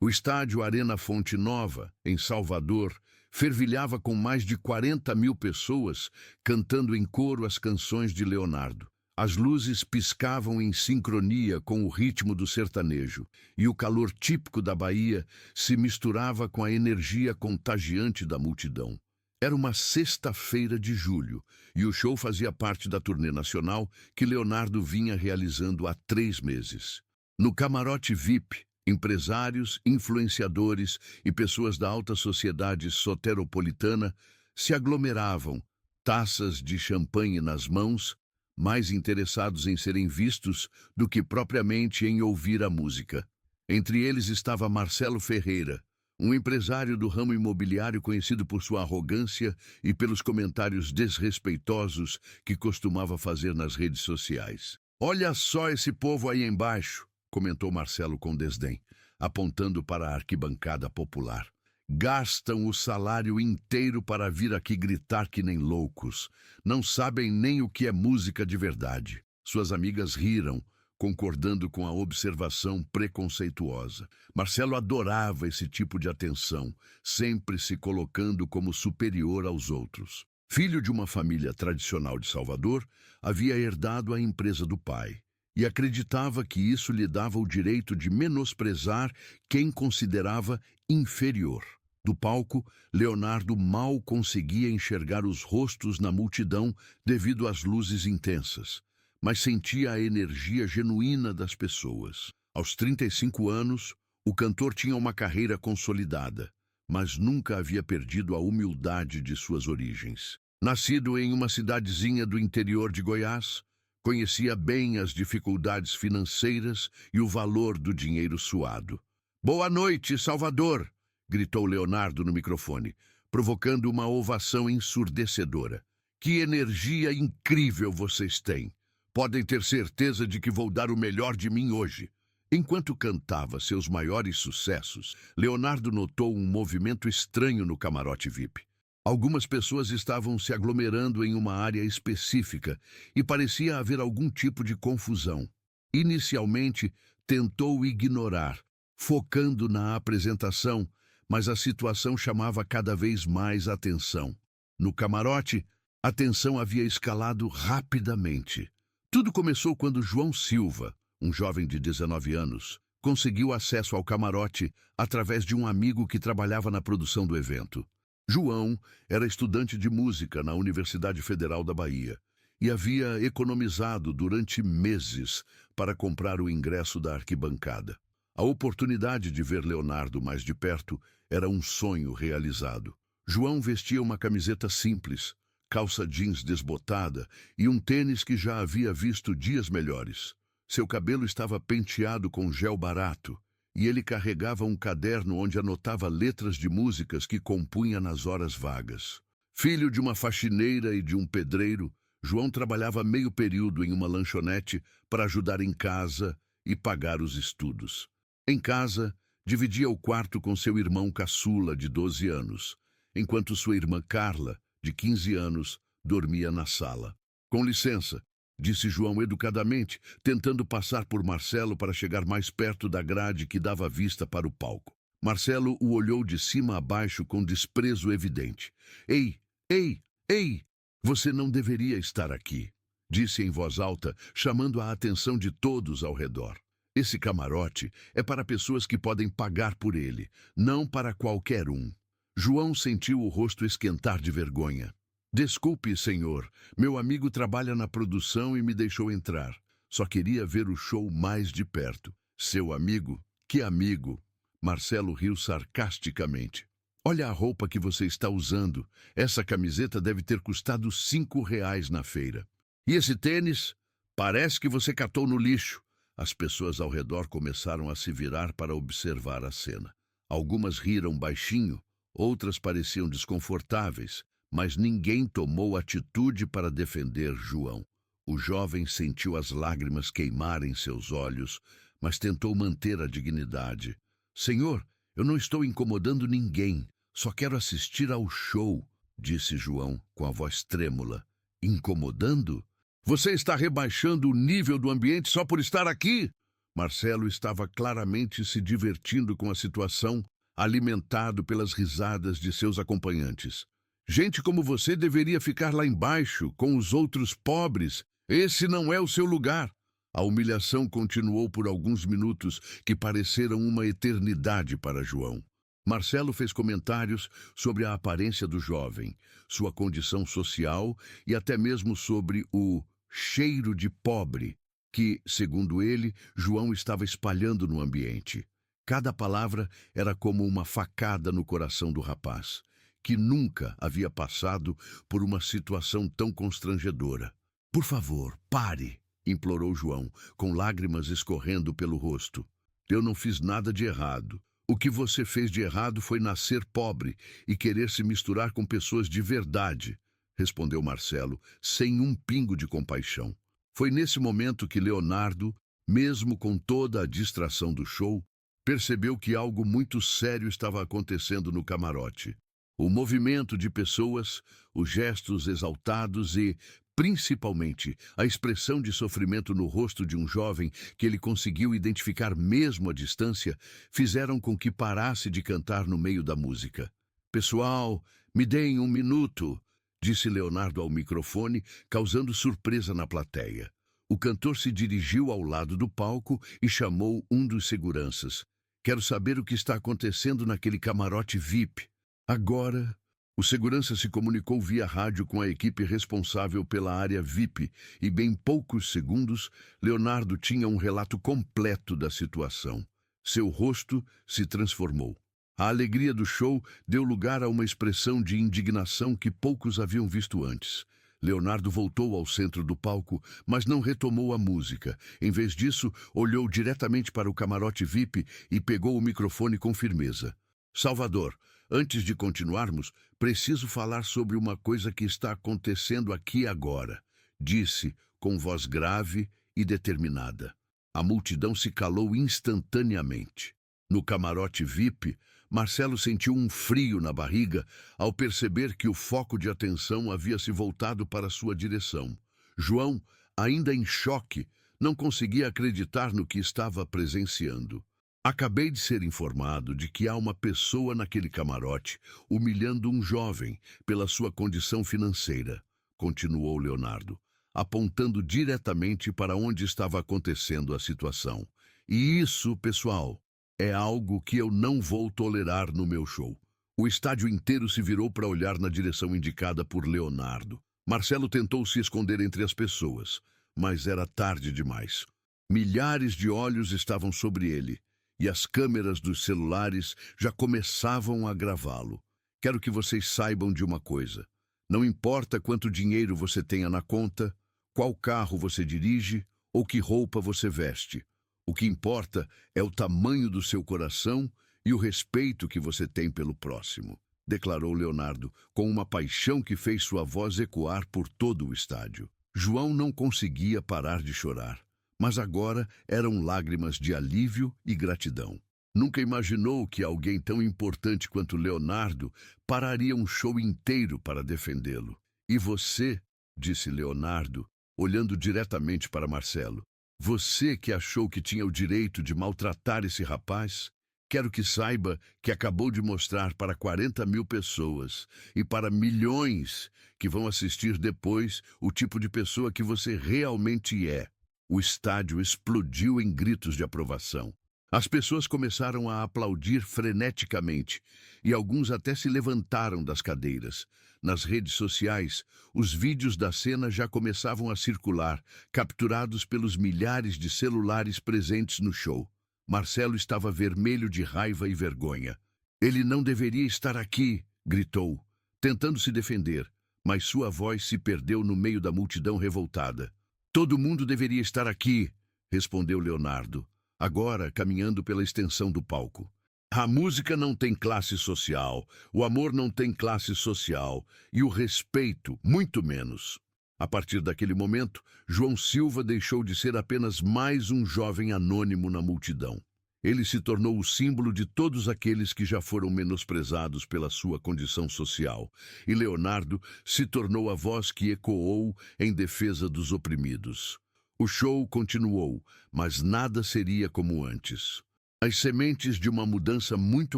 O estádio Arena Fonte Nova, em Salvador, fervilhava com mais de 40.000 pessoas cantando em coro as canções de Leonardo. As luzes piscavam em sincronia com o ritmo do sertanejo, e o calor típico da Bahia se misturava com a energia contagiante da multidão. Era uma sexta-feira de julho, e o show fazia parte da turnê nacional que Leonardo vinha realizando há 3 meses. No camarote VIP, empresários, influenciadores e pessoas da alta sociedade soteropolitana se aglomeravam, taças de champanhe nas mãos, mais interessados em serem vistos do que propriamente em ouvir a música. Entre eles estava Marcelo Ferreira, um empresário do ramo imobiliário conhecido por sua arrogância e pelos comentários desrespeitosos que costumava fazer nas redes sociais. "Olha só esse povo aí embaixo", comentou Marcelo com desdém, apontando para a arquibancada popular. "Gastam o salário inteiro para vir aqui gritar que nem loucos. Não sabem nem o que é música de verdade." Suas amigas riram, concordando com a observação preconceituosa. Marcelo adorava esse tipo de atenção, sempre se colocando como superior aos outros. Filho de uma família tradicional de Salvador, havia herdado a empresa do pai e acreditava que isso lhe dava o direito de menosprezar quem considerava inferior. Do palco, Leonardo mal conseguia enxergar os rostos na multidão devido às luzes intensas, mas sentia a energia genuína das pessoas. Aos 35 anos, o cantor tinha uma carreira consolidada, mas nunca havia perdido a humildade de suas origens. Nascido em uma cidadezinha do interior de Goiás, conhecia bem as dificuldades financeiras e o valor do dinheiro suado. "Boa noite, Salvador!" gritou Leonardo no microfone, provocando uma ovação ensurdecedora. "Que energia incrível vocês têm! Podem ter certeza de que vou dar o melhor de mim hoje." Enquanto cantava seus maiores sucessos, Leonardo notou um movimento estranho no camarote VIP. Algumas pessoas estavam se aglomerando em uma área específica e parecia haver algum tipo de confusão. Inicialmente, tentou ignorar, focando na apresentação, mas a situação chamava cada vez mais atenção. No camarote, a tensão havia escalado rapidamente. Tudo começou quando João Silva, um jovem de 19 anos, conseguiu acesso ao camarote através de um amigo que trabalhava na produção do evento. João era estudante de música na Universidade Federal da Bahia e havia economizado durante meses para comprar o ingresso da arquibancada. A oportunidade de ver Leonardo mais de perto era um sonho realizado. João vestia uma camiseta simples, calça jeans desbotada e um tênis que já havia visto dias melhores. Seu cabelo estava penteado com gel barato e ele carregava um caderno onde anotava letras de músicas que compunha nas horas vagas. Filho de uma faxineira e de um pedreiro, João trabalhava meio período em uma lanchonete para ajudar em casa e pagar os estudos. Em casa, dividia o quarto com seu irmão caçula, de 12 anos, enquanto sua irmã Carla, de 15 anos, dormia na sala. "Com licença", disse João educadamente, tentando passar por Marcelo para chegar mais perto da grade que dava vista para o palco. Marcelo o olhou de cima a baixo com desprezo evidente. Ei, ei! Você não deveria estar aqui", disse em voz alta, chamando a atenção de todos ao redor. "Esse camarote é para pessoas que podem pagar por ele, não para qualquer um." João sentiu o rosto esquentar de vergonha. "Desculpe, senhor. Meu amigo trabalha na produção e me deixou entrar. Só queria ver o show mais de perto." "Seu amigo? Que amigo?" Marcelo riu sarcasticamente. "Olha a roupa que você está usando. Essa camiseta deve ter custado R$ 5 na feira. E esse tênis? Parece que você catou no lixo." As pessoas ao redor começaram a se virar para observar a cena. Algumas riram baixinho, outras pareciam desconfortáveis, mas ninguém tomou atitude para defender João. O jovem sentiu as lágrimas queimarem seus olhos, mas tentou manter a dignidade. "Senhor, eu não estou incomodando ninguém. Só quero assistir ao show", disse João com a voz trêmula. "Incomodando? Você está rebaixando o nível do ambiente só por estar aqui?" Marcelo estava claramente se divertindo com a situação, alimentado pelas risadas de seus acompanhantes. Gente como você deveria ficar lá embaixo, com os outros pobres. Esse não é o seu lugar. A humilhação continuou por alguns minutos que pareceram uma eternidade para João. Marcelo fez comentários sobre a aparência do jovem, sua condição social e até mesmo sobre o cheiro de pobre que, segundo ele, João estava espalhando no ambiente. Cada palavra era como uma facada no coração do rapaz, que nunca havia passado por uma situação tão constrangedora. Por favor, pare, implorou João, com lágrimas escorrendo pelo rosto. Eu não fiz nada de errado. O que você fez de errado foi nascer pobre e querer se misturar com pessoas de verdade, respondeu Marcelo, sem um pingo de compaixão. Foi nesse momento que Leonardo, mesmo com toda a distração do show, percebeu que algo muito sério estava acontecendo no camarote. O movimento de pessoas, os gestos exaltados e, principalmente, a expressão de sofrimento no rosto de um jovem que ele conseguiu identificar mesmo à distância, fizeram com que parasse de cantar no meio da música. Pessoal, me deem um minuto, disse Leonardo ao microfone, causando surpresa na plateia. O cantor se dirigiu ao lado do palco e chamou um dos seguranças. Quero saber o que está acontecendo naquele camarote VIP. Agora, o segurança se comunicou via rádio com a equipe responsável pela área VIP e, bem poucos segundos, Leonardo tinha um relato completo da situação. Seu rosto se transformou. A alegria do show deu lugar a uma expressão de indignação que poucos haviam visto antes. Leonardo voltou ao centro do palco, mas não retomou a música. Em vez disso, olhou diretamente para o camarote VIP e pegou o microfone com firmeza. Salvador, antes de continuarmos, preciso falar sobre uma coisa que está acontecendo aqui agora, disse, com voz grave e determinada. A multidão se calou instantaneamente. No camarote VIP, Marcelo sentiu um frio na barriga ao perceber que o foco de atenção havia se voltado para sua direção. João, ainda em choque, não conseguia acreditar no que estava presenciando. Acabei de ser informado de que há uma pessoa naquele camarote humilhando um jovem pela sua condição financeira, continuou Leonardo, apontando diretamente para onde estava acontecendo a situação. E isso, pessoal, é algo que eu não vou tolerar no meu show. O estádio inteiro se virou para olhar na direção indicada por Leonardo. Marcelo tentou se esconder entre as pessoas, mas era tarde demais. Milhares de olhos estavam sobre ele, e as câmeras dos celulares já começavam a gravá-lo. Quero que vocês saibam de uma coisa. Não importa quanto dinheiro você tenha na conta, qual carro você dirige ou que roupa você veste. O que importa é o tamanho do seu coração e o respeito que você tem pelo próximo, declarou Leonardo, com uma paixão que fez sua voz ecoar por todo o estádio. João não conseguia parar de chorar, mas agora eram lágrimas de alívio e gratidão. Nunca imaginou que alguém tão importante quanto Leonardo pararia um show inteiro para defendê-lo. E você, disse Leonardo, olhando diretamente para Marcelo, você que achou que tinha o direito de maltratar esse rapaz, quero que saiba que acabou de mostrar para 40.000 pessoas e para milhões que vão assistir depois o tipo de pessoa que você realmente é. O estádio explodiu em gritos de aprovação. As pessoas começaram a aplaudir freneticamente e alguns até se levantaram das cadeiras. Nas redes sociais, os vídeos da cena já começavam a circular, capturados pelos milhares de celulares presentes no show. Marcelo estava vermelho de raiva e vergonha. Ele não deveria estar aqui, gritou, tentando se defender, mas sua voz se perdeu no meio da multidão revoltada. Todo mundo deveria estar aqui, respondeu Leonardo, agora caminhando pela extensão do palco. A música não tem classe social, o amor não tem classe social e o respeito, muito menos. A partir daquele momento, João Silva deixou de ser apenas mais um jovem anônimo na multidão. Ele se tornou o símbolo de todos aqueles que já foram menosprezados pela sua condição social, e Leonardo se tornou a voz que ecoou em defesa dos oprimidos. O show continuou, mas nada seria como antes. As sementes de uma mudança muito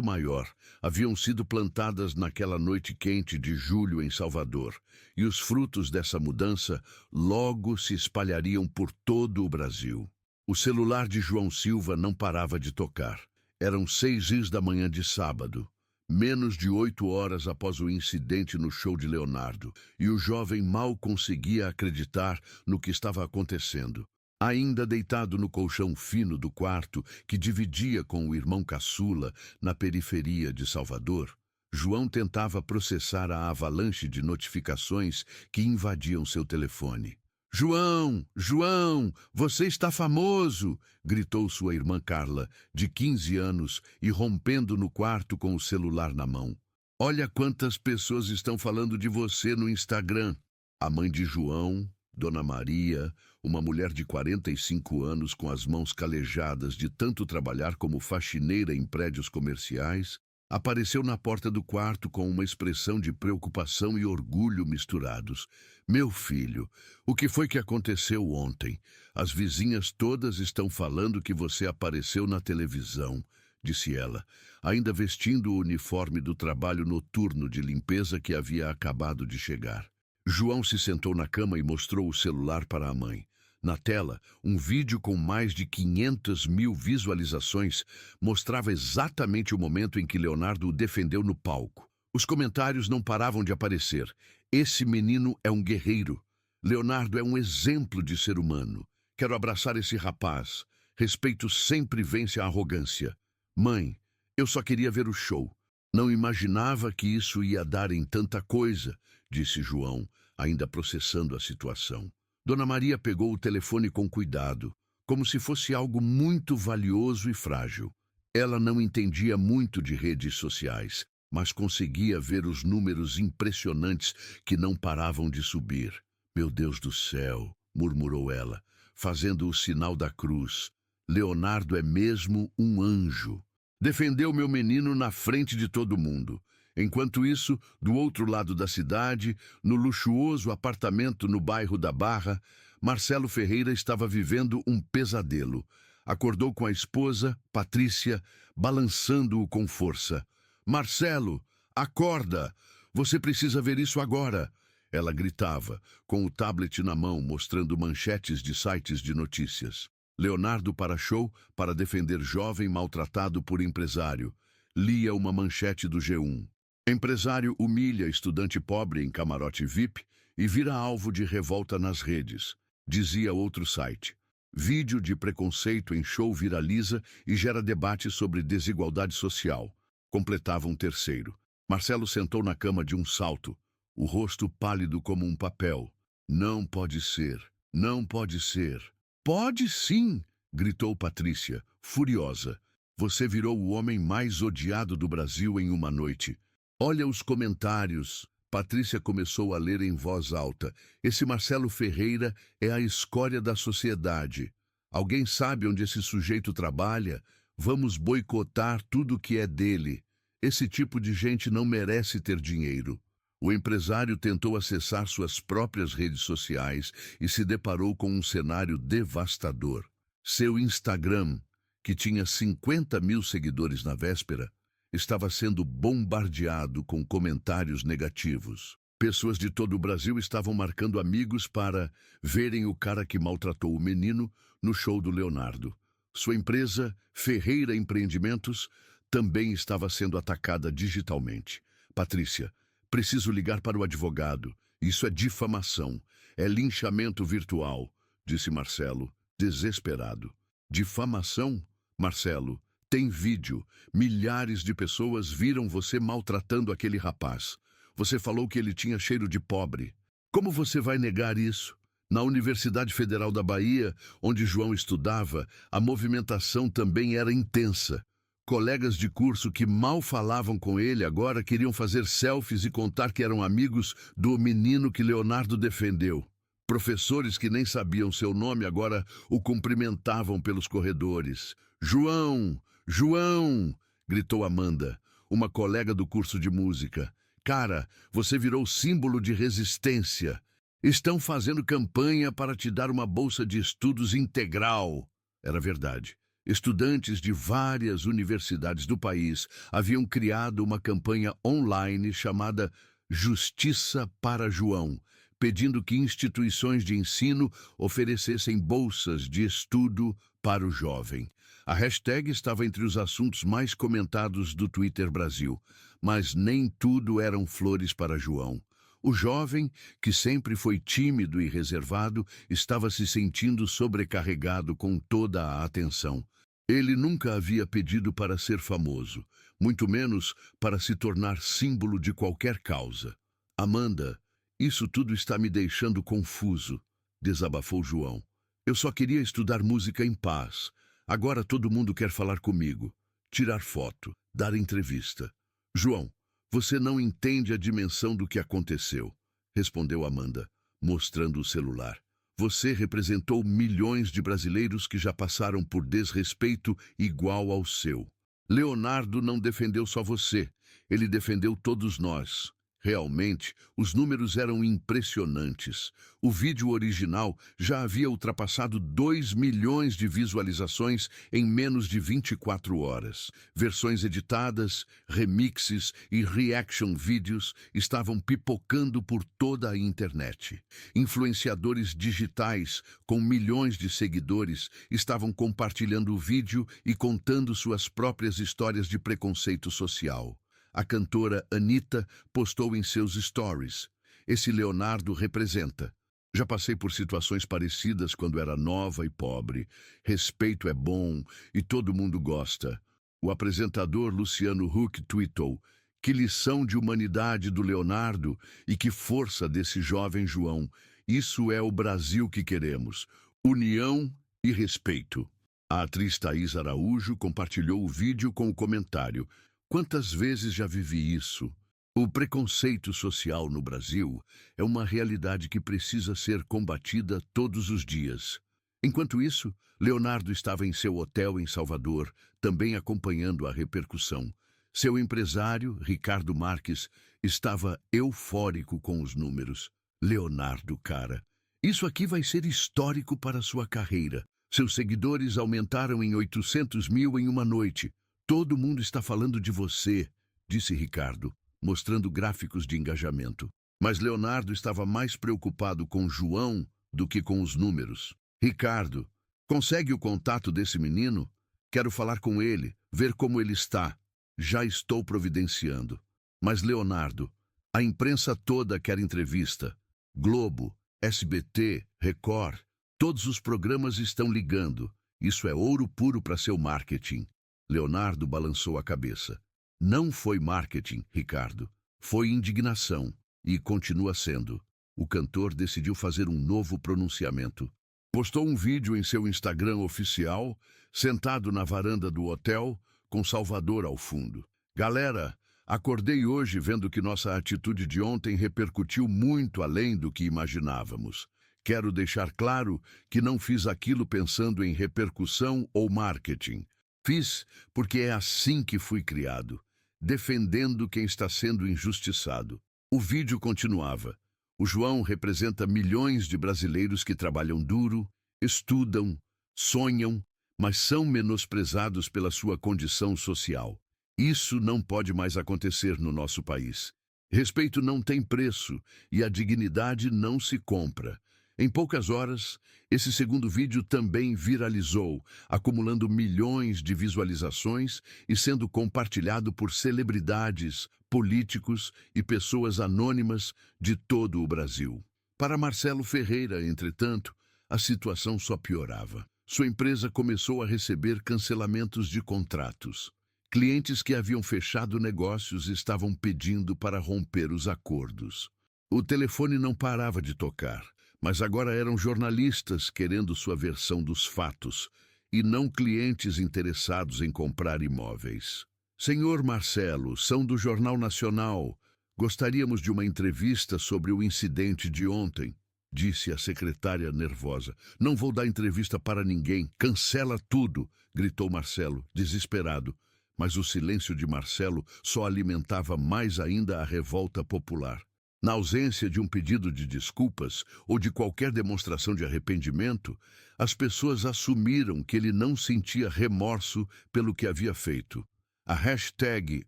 maior haviam sido plantadas naquela noite quente de julho em Salvador, e os frutos dessa mudança logo se espalhariam por todo o Brasil. O celular de João Silva não parava de tocar. Eram 6 da manhã de sábado, menos de 8 horas após o incidente no show de Leonardo, e o jovem mal conseguia acreditar no que estava acontecendo. Ainda deitado no colchão fino do quarto que dividia com o irmão caçula na periferia de Salvador, João tentava processar a avalanche de notificações que invadiam seu telefone. "João, João, você está famoso!" gritou sua irmã Carla, de 15 anos, e rompendo no quarto com o celular na mão. "Olha quantas pessoas estão falando de você no Instagram." A mãe de João, Dona Maria, uma mulher de 45 anos com as mãos calejadas de tanto trabalhar como faxineira em prédios comerciais, apareceu na porta do quarto com uma expressão de preocupação e orgulho misturados. "Meu filho, o que foi que aconteceu ontem? As vizinhas todas estão falando que você apareceu na televisão", disse ela, ainda vestindo o uniforme do trabalho noturno de limpeza que havia acabado de chegar. João se sentou na cama e mostrou o celular para a mãe. Na tela, um vídeo com mais de 500 mil visualizações mostrava exatamente o momento em que Leonardo o defendeu no palco. Os comentários não paravam de aparecer. "Esse menino é um guerreiro. Leonardo é um exemplo de ser humano. Quero abraçar esse rapaz. Respeito sempre vence a arrogância. Mãe, eu só queria ver o show. Não imaginava que isso ia dar em tanta coisa", disse João, ainda processando a situação. Dona Maria pegou o telefone com cuidado, como se fosse algo muito valioso e frágil. Ela não entendia muito de redes sociais, mas conseguia ver os números impressionantes que não paravam de subir. "Meu Deus do céu", murmurou ela, fazendo o sinal da cruz. "Leonardo é mesmo um anjo. Defendeu meu menino na frente de todo mundo." Enquanto isso, do outro lado da cidade, no luxuoso apartamento no bairro da Barra, Marcelo Ferreira estava vivendo um pesadelo. Acordou com a esposa, Patrícia, balançando-o com força. "Marcelo, acorda! Você precisa ver isso agora!" Ela gritava, com o tablet na mão, mostrando manchetes de sites de notícias. Leonardo para show para defender jovem maltratado por empresário. Lia uma manchete do G1. Empresário humilha estudante pobre em camarote VIP e vira alvo de revolta nas redes, dizia outro site. Vídeo de preconceito em show viraliza e gera debate sobre desigualdade social, completava um terceiro. Marcelo sentou na cama de um salto, o rosto pálido como um papel. "Não pode ser, não pode ser." "Pode sim!" gritou Patrícia, furiosa. "Você virou o homem mais odiado do Brasil em uma noite. Olha os comentários." Patrícia começou a ler em voz alta. "Esse Marcelo Ferreira é a escória da sociedade. Alguém sabe onde esse sujeito trabalha? Vamos boicotar tudo que é dele. Esse tipo de gente não merece ter dinheiro." O empresário tentou acessar suas próprias redes sociais e se deparou com um cenário devastador. Seu Instagram, que tinha 50 mil seguidores na véspera, estava sendo bombardeado com comentários negativos. Pessoas de todo o Brasil estavam marcando amigos para verem o cara que maltratou o menino no show do Leonardo. Sua empresa, Ferreira Empreendimentos, também estava sendo atacada digitalmente. "Patrícia, preciso ligar para o advogado. Isso é difamação. É linchamento virtual", disse Marcelo, desesperado. "Difamação? Marcelo, tem vídeo. Milhares de pessoas viram você maltratando aquele rapaz. Você falou que ele tinha cheiro de pobre. Como você vai negar isso? Na Universidade Federal da Bahia, onde João estudava, a movimentação também era intensa. Colegas de curso que mal falavam com ele agora queriam fazer selfies e contar que eram amigos do menino que Leonardo defendeu. Professores que nem sabiam seu nome agora o cumprimentavam pelos corredores. "João! João!" gritou Amanda, uma colega do curso de música. "Cara, você virou símbolo de resistência." Estão fazendo campanha para te dar uma bolsa de estudos integral. Era verdade. Estudantes de várias universidades do país haviam criado uma campanha online chamada Justiça para João, pedindo que instituições de ensino oferecessem bolsas de estudo para o jovem. A hashtag estava entre os assuntos mais comentados do Twitter Brasil, mas nem tudo eram flores para João. O jovem, que sempre foi tímido e reservado, estava se sentindo sobrecarregado com toda a atenção. Ele nunca havia pedido para ser famoso, muito menos para se tornar símbolo de qualquer causa. Amanda, isso tudo está me deixando confuso, desabafou João. Eu só queria estudar música em paz. Agora todo mundo quer falar comigo, tirar foto, dar entrevista. João, você não entende a dimensão do que aconteceu, respondeu Amanda, mostrando o celular. Você representou milhões de brasileiros que já passaram por desrespeito igual ao seu. Leonardo não defendeu só você, ele defendeu todos nós. Realmente, os números eram impressionantes. O vídeo original já havia ultrapassado 2 milhões de visualizações em menos de 24 horas. Versões editadas, remixes e reaction vídeos estavam pipocando por toda a internet. Influenciadores digitais com milhões de seguidores estavam compartilhando o vídeo e contando suas próprias histórias de preconceito social. A cantora Anitta postou em seus stories: "Esse Leonardo representa. Já passei por situações parecidas quando era nova e pobre. Respeito é bom e todo mundo gosta." O apresentador Luciano Huck tweetou: "Que lição de humanidade do Leonardo e que força desse jovem João. Isso é o Brasil que queremos. União e respeito." A atriz Thaís Araújo compartilhou o vídeo com o comentário: "Quantas vezes já vivi isso?" O preconceito social no Brasil é uma realidade que precisa ser combatida todos os dias. Enquanto isso, Leonardo estava em seu hotel em Salvador, também acompanhando a repercussão. Seu empresário, Ricardo Marques, estava eufórico com os números. "Leonardo, cara, isso aqui vai ser histórico para sua carreira. Seus seguidores aumentaram em 800 mil em uma noite. Todo mundo está falando de você", disse Ricardo, mostrando gráficos de engajamento. Mas Leonardo estava mais preocupado com João do que com os números. "Ricardo, consegue o contato desse menino? Quero falar com ele, ver como ele está. Já estou providenciando." "Mas Leonardo, a imprensa toda quer entrevista. Globo, SBT, Record, todos os programas estão ligando. Isso é ouro puro para seu marketing." Leonardo balançou a cabeça. "Não foi marketing, Ricardo. Foi indignação. E continua sendo." O cantor decidiu fazer um novo pronunciamento. Postou um vídeo em seu Instagram oficial, sentado na varanda do hotel, com Salvador ao fundo. "Galera, acordei hoje vendo que nossa atitude de ontem repercutiu muito além do que imaginávamos. Quero deixar claro que não fiz aquilo pensando em repercussão ou marketing. Fiz porque é assim que fui criado, defendendo quem está sendo injustiçado." O vídeo continuava: "O João representa milhões de brasileiros que trabalham duro, estudam, sonham, mas são menosprezados pela sua condição social. Isso não pode mais acontecer no nosso país. Respeito não tem preço e a dignidade não se compra." Em poucas horas, esse segundo vídeo também viralizou, acumulando milhões de visualizações e sendo compartilhado por celebridades, políticos e pessoas anônimas de todo o Brasil. Para Marcelo Ferreira, entretanto, a situação só piorava. Sua empresa começou a receber cancelamentos de contratos. Clientes que haviam fechado negócios estavam pedindo para romper os acordos. O telefone não parava de tocar. Mas agora eram jornalistas querendo sua versão dos fatos, e não clientes interessados em comprar imóveis. "Senhor Marcelo, são do Jornal Nacional. Gostaríamos de uma entrevista sobre o incidente de ontem", disse a secretária nervosa. "Não vou dar entrevista para ninguém. Cancela tudo", gritou Marcelo, desesperado. Mas o silêncio de Marcelo só alimentava mais ainda a revolta popular. Na ausência de um pedido de desculpas ou de qualquer demonstração de arrependimento, as pessoas assumiram que ele não sentia remorso pelo que havia feito. A hashtag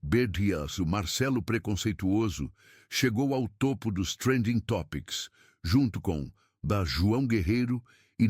#BDS, o Marcelo Preconceituoso, chegou ao topo dos trending topics, junto com da João Guerreiro e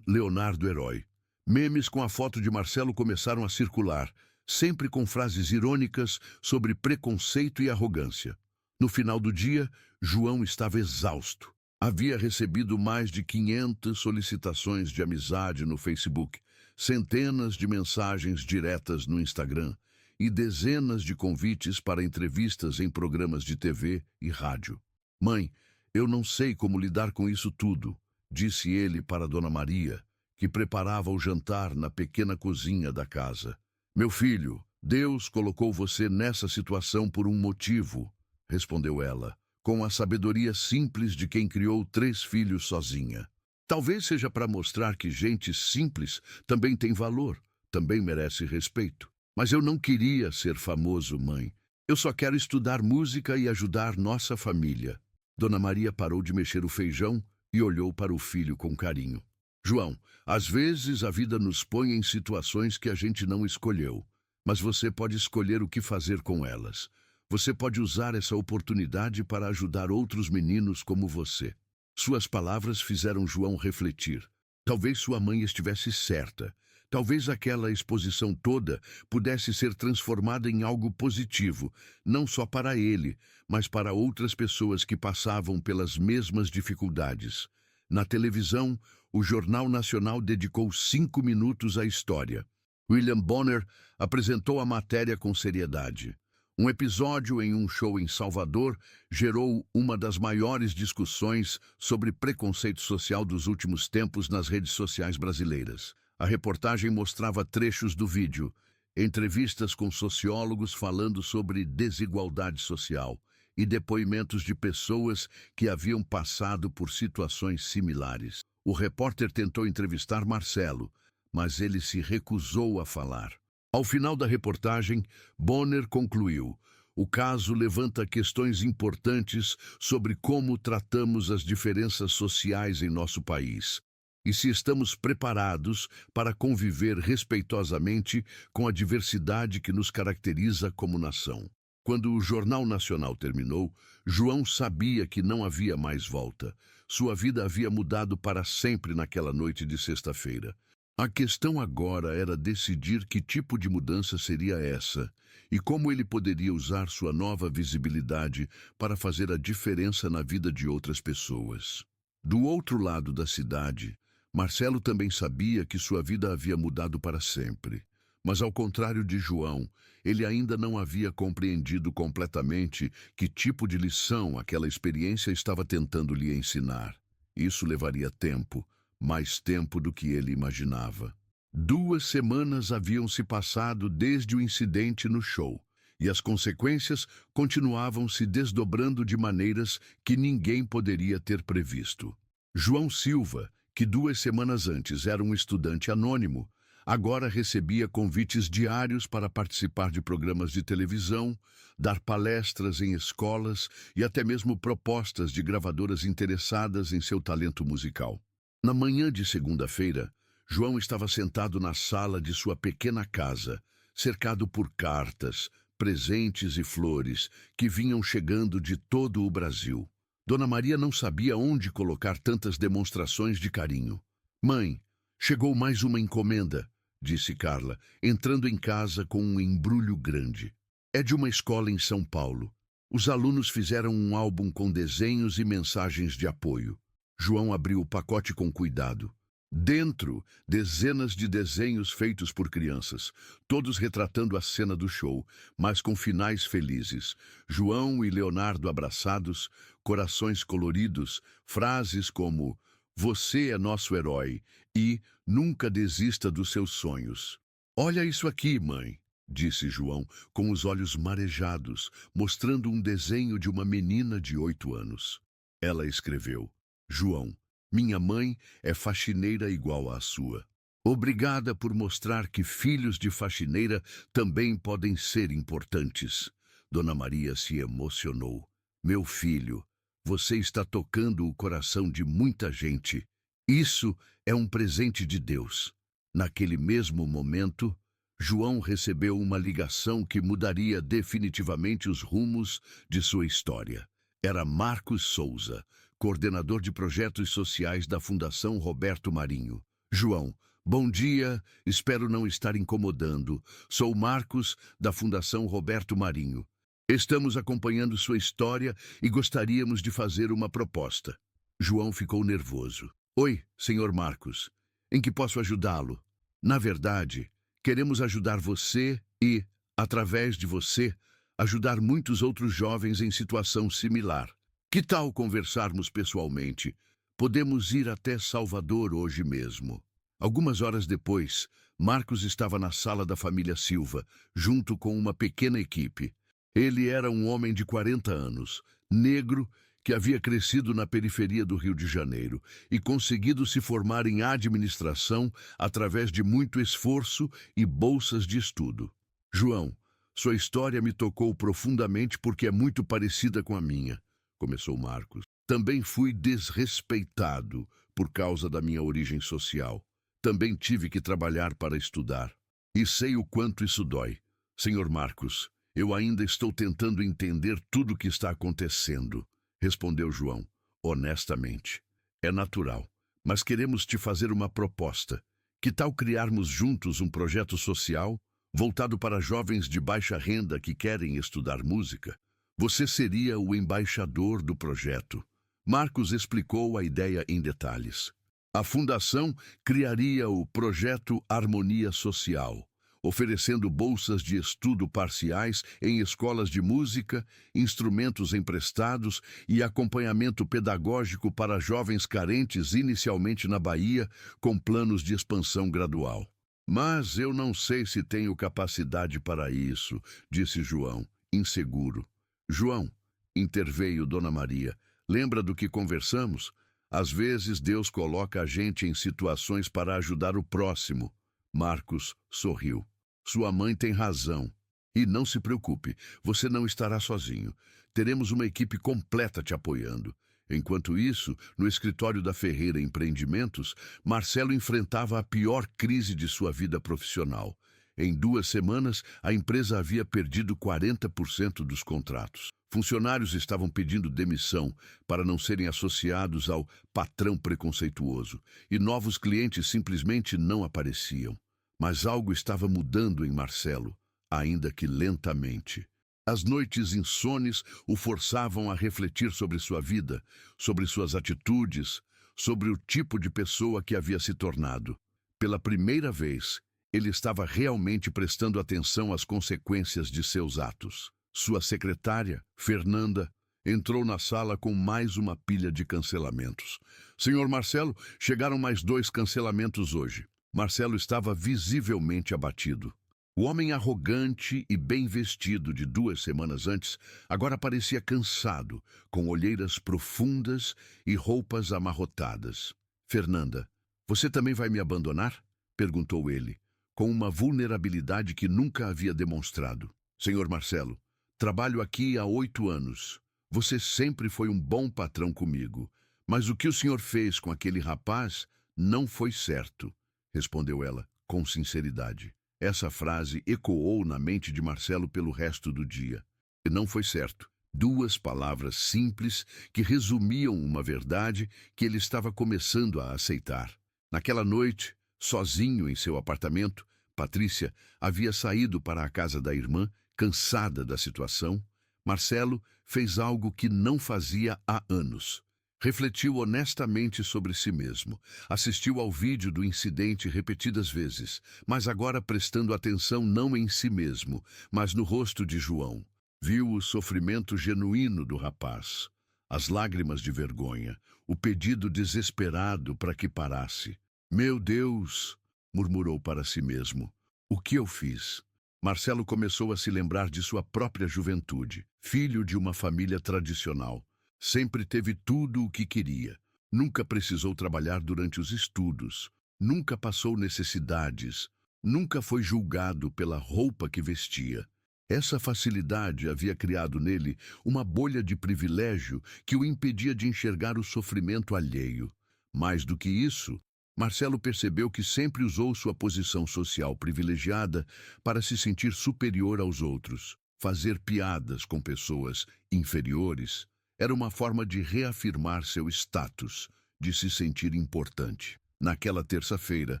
Leonardo Herói. Memes com a foto de Marcelo começaram a circular, sempre com frases irônicas sobre preconceito e arrogância. No final do dia, João estava exausto. Havia recebido mais de 500 solicitações de amizade no Facebook, centenas de mensagens diretas no Instagram e dezenas de convites para entrevistas em programas de TV e rádio. Mãe, eu não sei como lidar com isso tudo, disse ele para Dona Maria, que preparava o jantar na pequena cozinha da casa. Meu filho, Deus colocou você nessa situação por um motivo, respondeu ela, com a sabedoria simples de quem criou 3 filhos sozinha. Talvez seja para mostrar que gente simples também tem valor, também merece respeito. Mas eu não queria ser famoso, mãe. Eu só quero estudar música e ajudar nossa família. Dona Maria parou de mexer o feijão e olhou para o filho com carinho. João, às vezes a vida nos põe em situações que a gente não escolheu, mas você pode escolher o que fazer com elas. Você pode usar essa oportunidade para ajudar outros meninos como você. Suas palavras fizeram João refletir. Talvez sua mãe estivesse certa. Talvez aquela exposição toda pudesse ser transformada em algo positivo, não só para ele, mas para outras pessoas que passavam pelas mesmas dificuldades. Na televisão, o Jornal Nacional dedicou 5 minutos à história. William Bonner apresentou a matéria com seriedade. Um episódio em um show em Salvador gerou uma das maiores discussões sobre preconceito social dos últimos tempos nas redes sociais brasileiras. A reportagem mostrava trechos do vídeo, entrevistas com sociólogos falando sobre desigualdade social e depoimentos de pessoas que haviam passado por situações similares. O repórter tentou entrevistar Marcelo, mas ele se recusou a falar. Ao final da reportagem, Bonner concluiu: o caso levanta questões importantes sobre como tratamos as diferenças sociais em nosso país e se estamos preparados para conviver respeitosamente com a diversidade que nos caracteriza como nação. Quando o Jornal Nacional terminou, João sabia que não havia mais volta. Sua vida havia mudado para sempre naquela noite de sexta-feira. A questão agora era decidir que tipo de mudança seria essa e como ele poderia usar sua nova visibilidade para fazer a diferença na vida de outras pessoas. Do outro lado da cidade, Marcelo também sabia que sua vida havia mudado para sempre. Mas, ao contrário de João, ele ainda não havia compreendido completamente que tipo de lição aquela experiência estava tentando lhe ensinar. Isso levaria tempo, mais tempo do que ele imaginava. 2 semanas haviam se passado desde o incidente no show, e as consequências continuavam se desdobrando de maneiras que ninguém poderia ter previsto. João Silva, que 2 semanas antes era um estudante anônimo, agora recebia convites diários para participar de programas de televisão, dar palestras em escolas e até mesmo propostas de gravadoras interessadas em seu talento musical. Na manhã de segunda-feira, João estava sentado na sala de sua pequena casa, cercado por cartas, presentes e flores que vinham chegando de todo o Brasil. Dona Maria não sabia onde colocar tantas demonstrações de carinho. Mãe, chegou mais uma encomenda, disse Carla, entrando em casa com um embrulho grande. É de uma escola em São Paulo. Os alunos fizeram um álbum com desenhos e mensagens de apoio. João abriu o pacote com cuidado. Dentro, dezenas de desenhos feitos por crianças, todos retratando a cena do show, mas com finais felizes. João e Leonardo abraçados, corações coloridos, frases como "Você é nosso herói" e "Nunca desista dos seus sonhos". "Olha isso aqui, mãe", disse João, com os olhos marejados, mostrando um desenho de uma menina de 8 anos. Ela escreveu: "João, minha mãe é faxineira igual à sua. Obrigada por mostrar que filhos de faxineira também podem ser importantes." Dona Maria se emocionou. "Meu filho, Você está tocando o coração de muita gente. Isso é um presente de Deus. Naquele mesmo momento, João recebeu uma ligação que mudaria definitivamente os rumos de sua história. Era Marcos Souza, coordenador de projetos sociais da Fundação Roberto Marinho. João, bom dia, espero não estar incomodando. Sou Marcos, da Fundação Roberto Marinho. Estamos acompanhando sua história e gostaríamos de fazer uma proposta. João ficou nervoso. Oi, senhor Marcos. Em que posso ajudá-lo? Na verdade, queremos ajudar você e, através de você, ajudar muitos outros jovens em situação similar. Que tal conversarmos pessoalmente? Podemos ir até Salvador hoje mesmo. Algumas horas depois, Marcos estava na sala da família Silva, junto com uma pequena equipe. Ele era um homem de 40 anos, negro, que havia crescido na periferia do Rio de Janeiro e conseguido se formar em administração através de muito esforço e bolsas de estudo. João, sua história me tocou profundamente porque é muito parecida com a minha, começou Marcos. Também fui desrespeitado por causa da minha origem social. Também tive que trabalhar para estudar. E sei o quanto isso dói. Senhor Marcos, eu ainda estou tentando entender tudo o que está acontecendo, respondeu João, honestamente. É natural, mas queremos te fazer uma proposta. Que tal criarmos juntos um projeto social voltado para jovens de baixa renda que querem estudar música? Você seria o embaixador do projeto. Marcos explicou a ideia em detalhes. A fundação criaria o Projeto Harmonia Social, oferecendo bolsas de estudo parciais em escolas de música, instrumentos emprestados e acompanhamento pedagógico para jovens carentes inicialmente na Bahia, com planos de expansão gradual. Mas eu não sei se tenho capacidade para isso, disse João, inseguro. João, interveio Dona Maria, lembra do que conversamos? Às vezes Deus coloca a gente em situações para ajudar o próximo. Marcos sorriu. Sua mãe tem razão. E não se preocupe, você não estará sozinho. Teremos uma equipe completa te apoiando. Enquanto isso, no escritório da Ferreira Empreendimentos, Marcelo enfrentava a pior crise de sua vida profissional. Em 2 semanas, a empresa havia perdido 40% dos contratos. Funcionários estavam pedindo demissão para não serem associados ao patrão preconceituoso, e novos clientes simplesmente não apareciam. Mas algo estava mudando em Marcelo, ainda que lentamente. As noites insones o forçavam a refletir sobre sua vida, sobre suas atitudes, sobre o tipo de pessoa que havia se tornado. Pela primeira vez, ele estava realmente prestando atenção às consequências de seus atos. Sua secretária, Fernanda, entrou na sala com mais uma pilha de cancelamentos. Senhor Marcelo, chegaram mais 2 cancelamentos hoje. Marcelo estava visivelmente abatido. O homem arrogante e bem vestido de 2 semanas antes agora parecia cansado, com olheiras profundas e roupas amarrotadas. Fernanda, você também vai me abandonar? Perguntou ele, com uma vulnerabilidade que nunca havia demonstrado. Senhor Marcelo, trabalho aqui há 8 anos. Você sempre foi um bom patrão comigo, mas o que o senhor fez com aquele rapaz não foi certo, respondeu ela, com sinceridade. Essa frase ecoou na mente de Marcelo pelo resto do dia. E não foi certo. 2 palavras simples que resumiam uma verdade que ele estava começando a aceitar. Naquela noite, sozinho em seu apartamento, Patrícia havia saído para a casa da irmã, cansada da situação. Marcelo fez algo que não fazia há anos. Refletiu honestamente sobre si mesmo. Assistiu ao vídeo do incidente repetidas vezes, mas agora prestando atenção não em si mesmo, mas no rosto de João. Viu o sofrimento genuíno do rapaz, as lágrimas de vergonha, o pedido desesperado para que parasse. Meu Deus, murmurou para si mesmo, o que eu fiz? Marcelo começou a se lembrar de sua própria juventude, filho de uma família tradicional. Sempre teve tudo o que queria. Nunca precisou trabalhar durante os estudos. Nunca passou necessidades. Nunca foi julgado pela roupa que vestia. Essa facilidade havia criado nele uma bolha de privilégio que o impedia de enxergar o sofrimento alheio. Mais do que isso, Marcelo percebeu que sempre usou sua posição social privilegiada para se sentir superior aos outros. Fazer piadas com pessoas inferiores era uma forma de reafirmar seu status, de se sentir importante. Naquela terça-feira,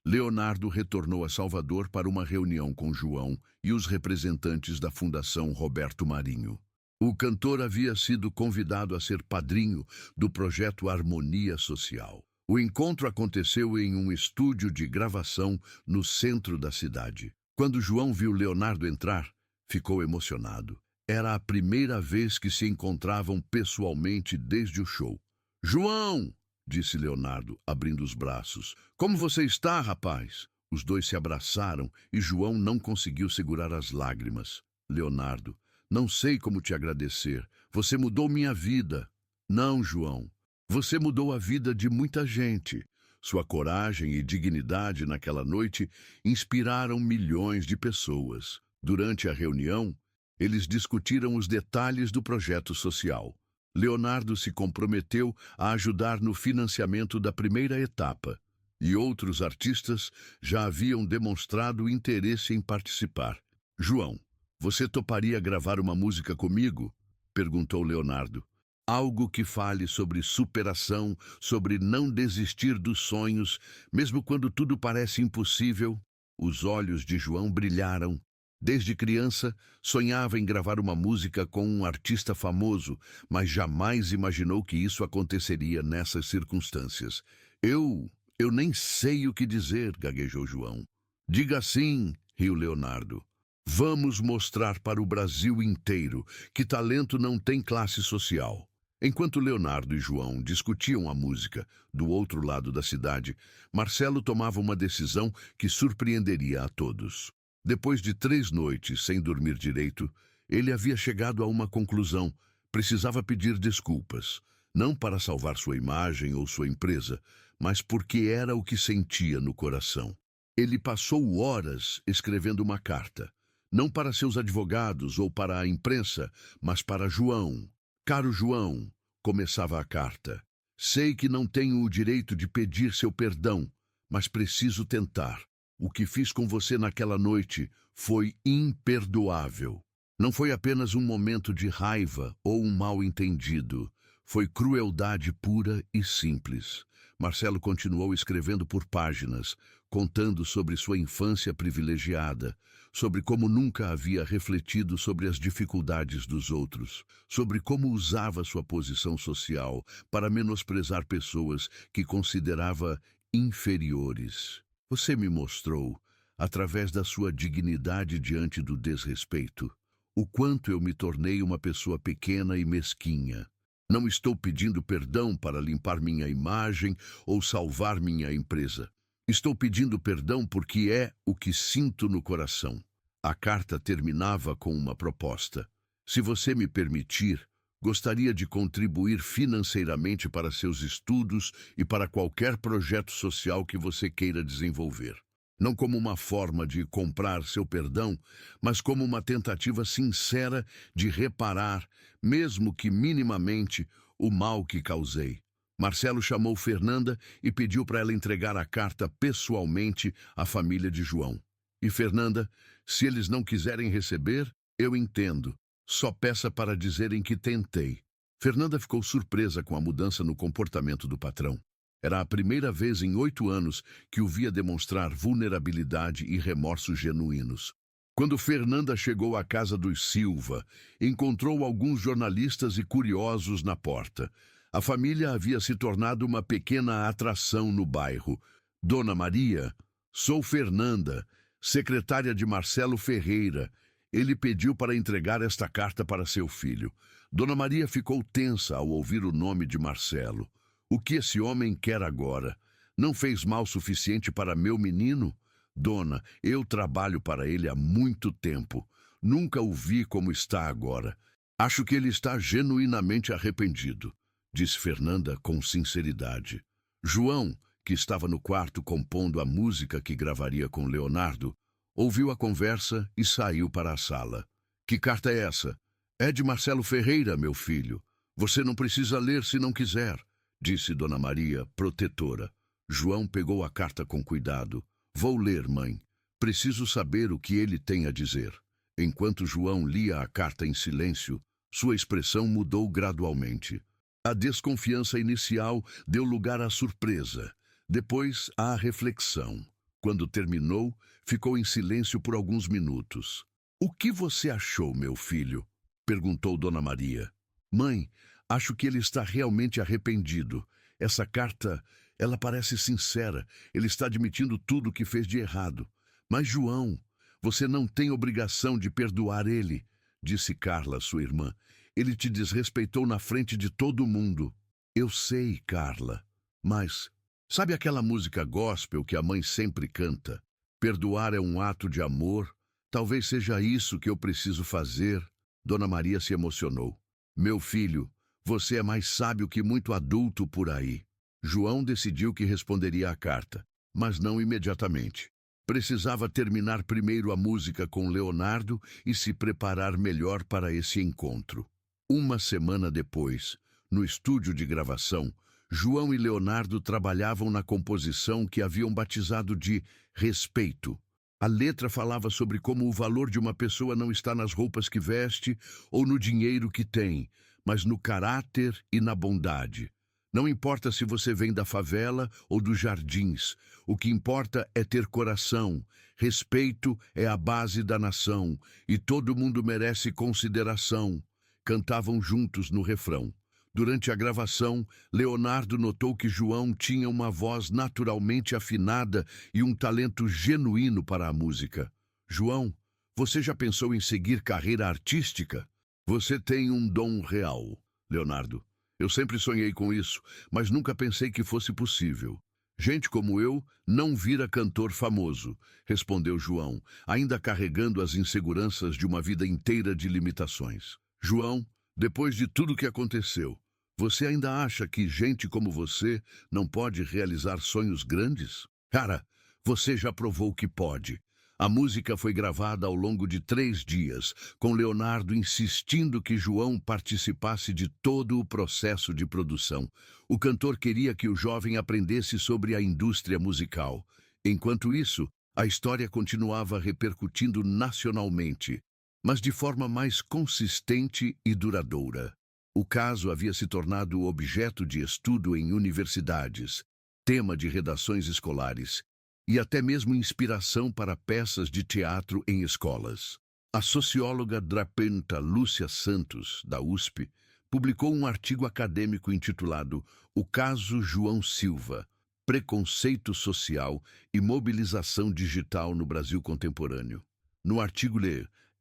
Leonardo retornou a Salvador para uma reunião com João e os representantes da Fundação Roberto Marinho. O cantor havia sido convidado a ser padrinho do projeto Harmonia Social. O encontro aconteceu em um estúdio de gravação no centro da cidade. Quando João viu Leonardo entrar, ficou emocionado. Era a primeira vez que se encontravam pessoalmente desde o show. "João!", disse Leonardo, abrindo os braços. "Como você está, rapaz?" Os dois se abraçaram e João não conseguiu segurar as lágrimas. "Leonardo, não sei como te agradecer. Você mudou minha vida." "Não, João. Você mudou a vida de muita gente." Sua coragem e dignidade naquela noite inspiraram milhões de pessoas. Durante a reunião, eles discutiram os detalhes do projeto social. Leonardo se comprometeu a ajudar no financiamento da primeira etapa, e outros artistas já haviam demonstrado interesse em participar. "João, você toparia gravar uma música comigo?", perguntou Leonardo. "Algo que fale sobre superação, sobre não desistir dos sonhos, mesmo quando tudo parece impossível." Os olhos de João brilharam. Desde criança, sonhava em gravar uma música com um artista famoso, mas jamais imaginou que isso aconteceria nessas circunstâncias. Eu nem sei o que dizer", gaguejou João. "Diga sim", riu Leonardo. "Vamos mostrar para o Brasil inteiro que talento não tem classe social." Enquanto Leonardo e João discutiam a música do outro lado da cidade, Marcelo tomava uma decisão que surpreenderia a todos. Depois de 3 noites sem dormir direito, ele havia chegado a uma conclusão: precisava pedir desculpas, não para salvar sua imagem ou sua empresa, mas porque era o que sentia no coração. Ele passou horas escrevendo uma carta, não para seus advogados ou para a imprensa, mas para João. "Caro João", começava a carta, "sei que não tenho o direito de pedir seu perdão, mas preciso tentar. O que fiz com você naquela noite foi imperdoável. Não foi apenas um momento de raiva ou um mal-entendido. Foi crueldade pura e simples." Marcelo continuou escrevendo por páginas, contando sobre sua infância privilegiada, sobre como nunca havia refletido sobre as dificuldades dos outros, sobre como usava sua posição social para menosprezar pessoas que considerava inferiores. "Você me mostrou, através da sua dignidade diante do desrespeito, o quanto eu me tornei uma pessoa pequena e mesquinha. Não estou pedindo perdão para limpar minha imagem ou salvar minha empresa. Estou pedindo perdão porque é o que sinto no coração." A carta terminava com uma proposta: "Se você me permitir, gostaria de contribuir financeiramente para seus estudos e para qualquer projeto social que você queira desenvolver. Não como uma forma de comprar seu perdão, mas como uma tentativa sincera de reparar, mesmo que minimamente, o mal que causei." Marcelo chamou Fernanda e pediu para ela entregar a carta pessoalmente à família de João. "E Fernanda, se eles não quiserem receber, eu entendo. Só peça para dizerem que tentei." Fernanda ficou surpresa com a mudança no comportamento do patrão. Era a primeira vez em 8 anos que o via demonstrar vulnerabilidade e remorsos genuínos. Quando Fernanda chegou à casa dos Silva, encontrou alguns jornalistas e curiosos na porta. A família havia se tornado uma pequena atração no bairro. "Dona Maria, sou Fernanda, secretária de Marcelo Ferreira. Ele pediu para entregar esta carta para seu filho." Dona Maria ficou tensa ao ouvir o nome de Marcelo. "O que esse homem quer agora? Não fez mal suficiente para meu menino? Dona, eu trabalho para ele há muito tempo. Nunca o vi como está agora. Acho que ele está genuinamente arrependido", disse Fernanda com sinceridade. João, que estava no quarto compondo a música que gravaria com Leonardo, ouviu a conversa e saiu para a sala. Que carta é essa? É de Marcelo Ferreira, meu filho. Você não precisa ler se não quiser, disse Dona Maria, protetora. João pegou a carta com cuidado. Vou ler, mãe. Preciso saber o que ele tem a dizer. Enquanto João lia a carta em silêncio, sua expressão mudou gradualmente. A desconfiança inicial deu lugar à surpresa, depois à reflexão. Quando terminou, ficou em silêncio por alguns minutos. O que você achou, meu filho? Perguntou Dona Maria. Mãe, acho que ele está realmente arrependido. Essa carta, ela parece sincera. Ele está admitindo tudo o que fez de errado. Mas, João, você não tem obrigação de perdoar ele, disse Carla, sua irmã. Ele te desrespeitou na frente de todo mundo. Eu sei, Carla, mas sabe aquela música gospel que a mãe sempre canta? Perdoar é um ato de amor. Talvez seja isso que eu preciso fazer. Dona Maria se emocionou. Meu filho, você é mais sábio que muito adulto por aí. João decidiu que responderia à carta, mas não imediatamente. Precisava terminar primeiro a música com Leonardo e se preparar melhor para esse encontro. Uma semana depois, no estúdio de gravação, João e Leonardo trabalhavam na composição que haviam batizado de Respeito. A letra falava sobre como o valor de uma pessoa não está nas roupas que veste ou no dinheiro que tem, mas no caráter e na bondade. Não importa se você vem da favela ou dos jardins, o que importa é ter coração. Respeito é a base da nação e todo mundo merece consideração. Cantavam juntos no refrão. Durante a gravação, Leonardo notou que João tinha uma voz naturalmente afinada e um talento genuíno para a música. João, você já pensou em seguir carreira artística? Você tem um dom real, Leonardo. Eu sempre sonhei com isso, mas nunca pensei que fosse possível. Gente como eu não vira cantor famoso, respondeu João, ainda carregando as inseguranças de uma vida inteira de limitações. João, depois de tudo que aconteceu, você ainda acha que gente como você não pode realizar sonhos grandes? Cara, você já provou que pode. A música foi gravada ao longo de 3 dias, com Leonardo insistindo que João participasse de todo o processo de produção. O cantor queria que o jovem aprendesse sobre a indústria musical. Enquanto isso, a história continuava repercutindo nacionalmente, mas de forma mais consistente e duradoura. O caso havia se tornado objeto de estudo em universidades, tema de redações escolares e até mesmo inspiração para peças de teatro em escolas. A socióloga drapenta Lúcia Santos, da USP, publicou um artigo acadêmico intitulado O Caso João Silva, Preconceito Social e Mobilização Digital no Brasil Contemporâneo. No artigo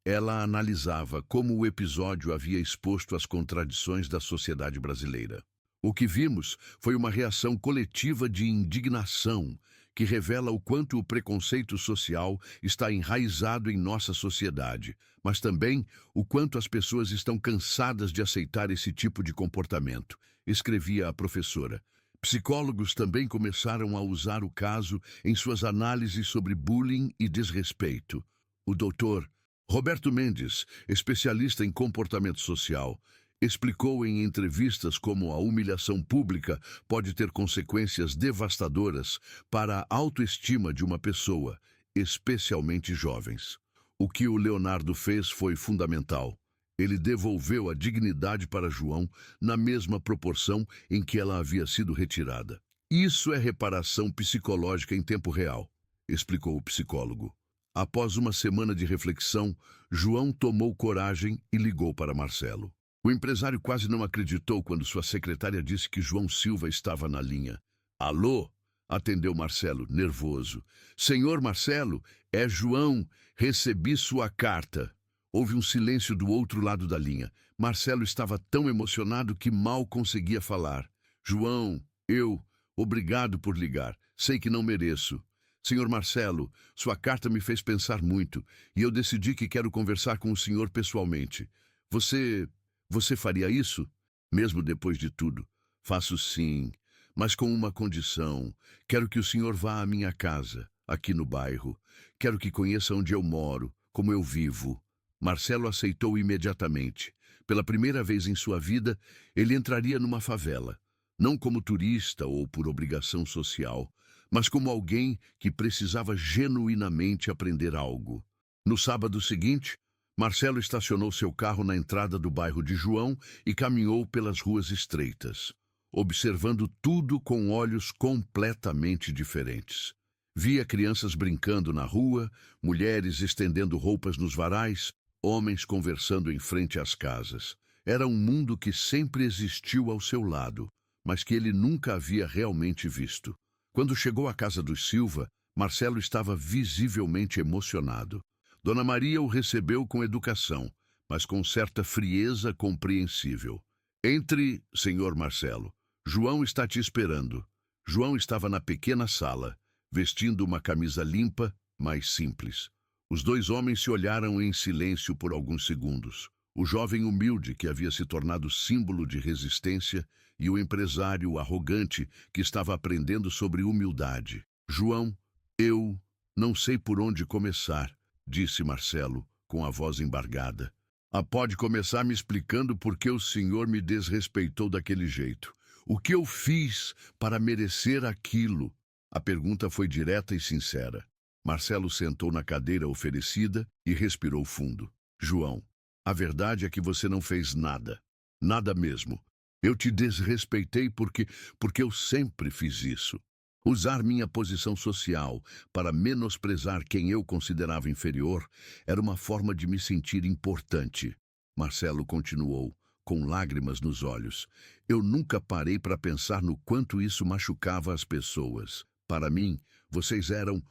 ela analisava como o episódio havia exposto as contradições da sociedade brasileira. O que vimos foi uma reação coletiva de indignação que revela o quanto o preconceito social está enraizado em nossa sociedade, mas também o quanto as pessoas estão cansadas de aceitar esse tipo de comportamento, escrevia a professora. Psicólogos também começaram a usar o caso em suas análises sobre bullying e desrespeito. O doutor Roberto Mendes, especialista em comportamento social, explicou em entrevistas como a humilhação pública pode ter consequências devastadoras para a autoestima de uma pessoa, especialmente jovens. O que o Leonardo fez foi fundamental. Ele devolveu a dignidade para João na mesma proporção em que ela havia sido retirada. Isso é reparação psicológica em tempo real, explicou o psicólogo. Após uma semana de reflexão, João tomou coragem e ligou para Marcelo. O empresário quase não acreditou quando sua secretária disse que João Silva estava na linha. Alô? Atendeu Marcelo, nervoso. Senhor Marcelo, é João. Recebi sua carta. Houve um silêncio do outro lado da linha. Marcelo estava tão emocionado que mal conseguia falar. João, obrigado por ligar. Sei que não mereço. Senhor Marcelo, sua carta me fez pensar muito e eu decidi que quero conversar com o senhor pessoalmente. Você faria isso? Mesmo depois de tudo? Faço sim, mas com uma condição. Quero que o senhor vá à minha casa, aqui no bairro. Quero que conheça onde eu moro, como eu vivo. Marcelo aceitou imediatamente. Pela primeira vez em sua vida, ele entraria numa favela, não como turista ou por obrigação social, mas como alguém que precisava genuinamente aprender algo. No sábado seguinte, Marcelo estacionou seu carro na entrada do bairro de João e caminhou pelas ruas estreitas, observando tudo com olhos completamente diferentes. Via crianças brincando na rua, mulheres estendendo roupas nos varais, homens conversando em frente às casas. Era um mundo que sempre existiu ao seu lado, mas que ele nunca havia realmente visto. Quando chegou à casa dos Silva, Marcelo estava visivelmente emocionado. Dona Maria o recebeu com educação, mas com certa frieza compreensível. Entre, senhor Marcelo. João está te esperando. João estava na pequena sala, vestindo uma camisa limpa, mas simples. Os dois homens se olharam em silêncio por alguns segundos. O jovem humilde que havia se tornado símbolo de resistência e o empresário arrogante que estava aprendendo sobre humildade. João, eu não sei por onde começar, disse Marcelo, com a voz embargada. Pode começar me explicando por que o senhor me desrespeitou daquele jeito. O que eu fiz para merecer aquilo? A pergunta foi direta e sincera. Marcelo sentou na cadeira oferecida e respirou fundo. João, a verdade é que você não fez nada. Nada mesmo. Eu te desrespeitei porque eu sempre fiz isso. Usar minha posição social para menosprezar quem eu considerava inferior era uma forma de me sentir importante. Marcelo continuou, com lágrimas nos olhos. Eu nunca parei para pensar no quanto isso machucava as pessoas. Para mim, vocês eram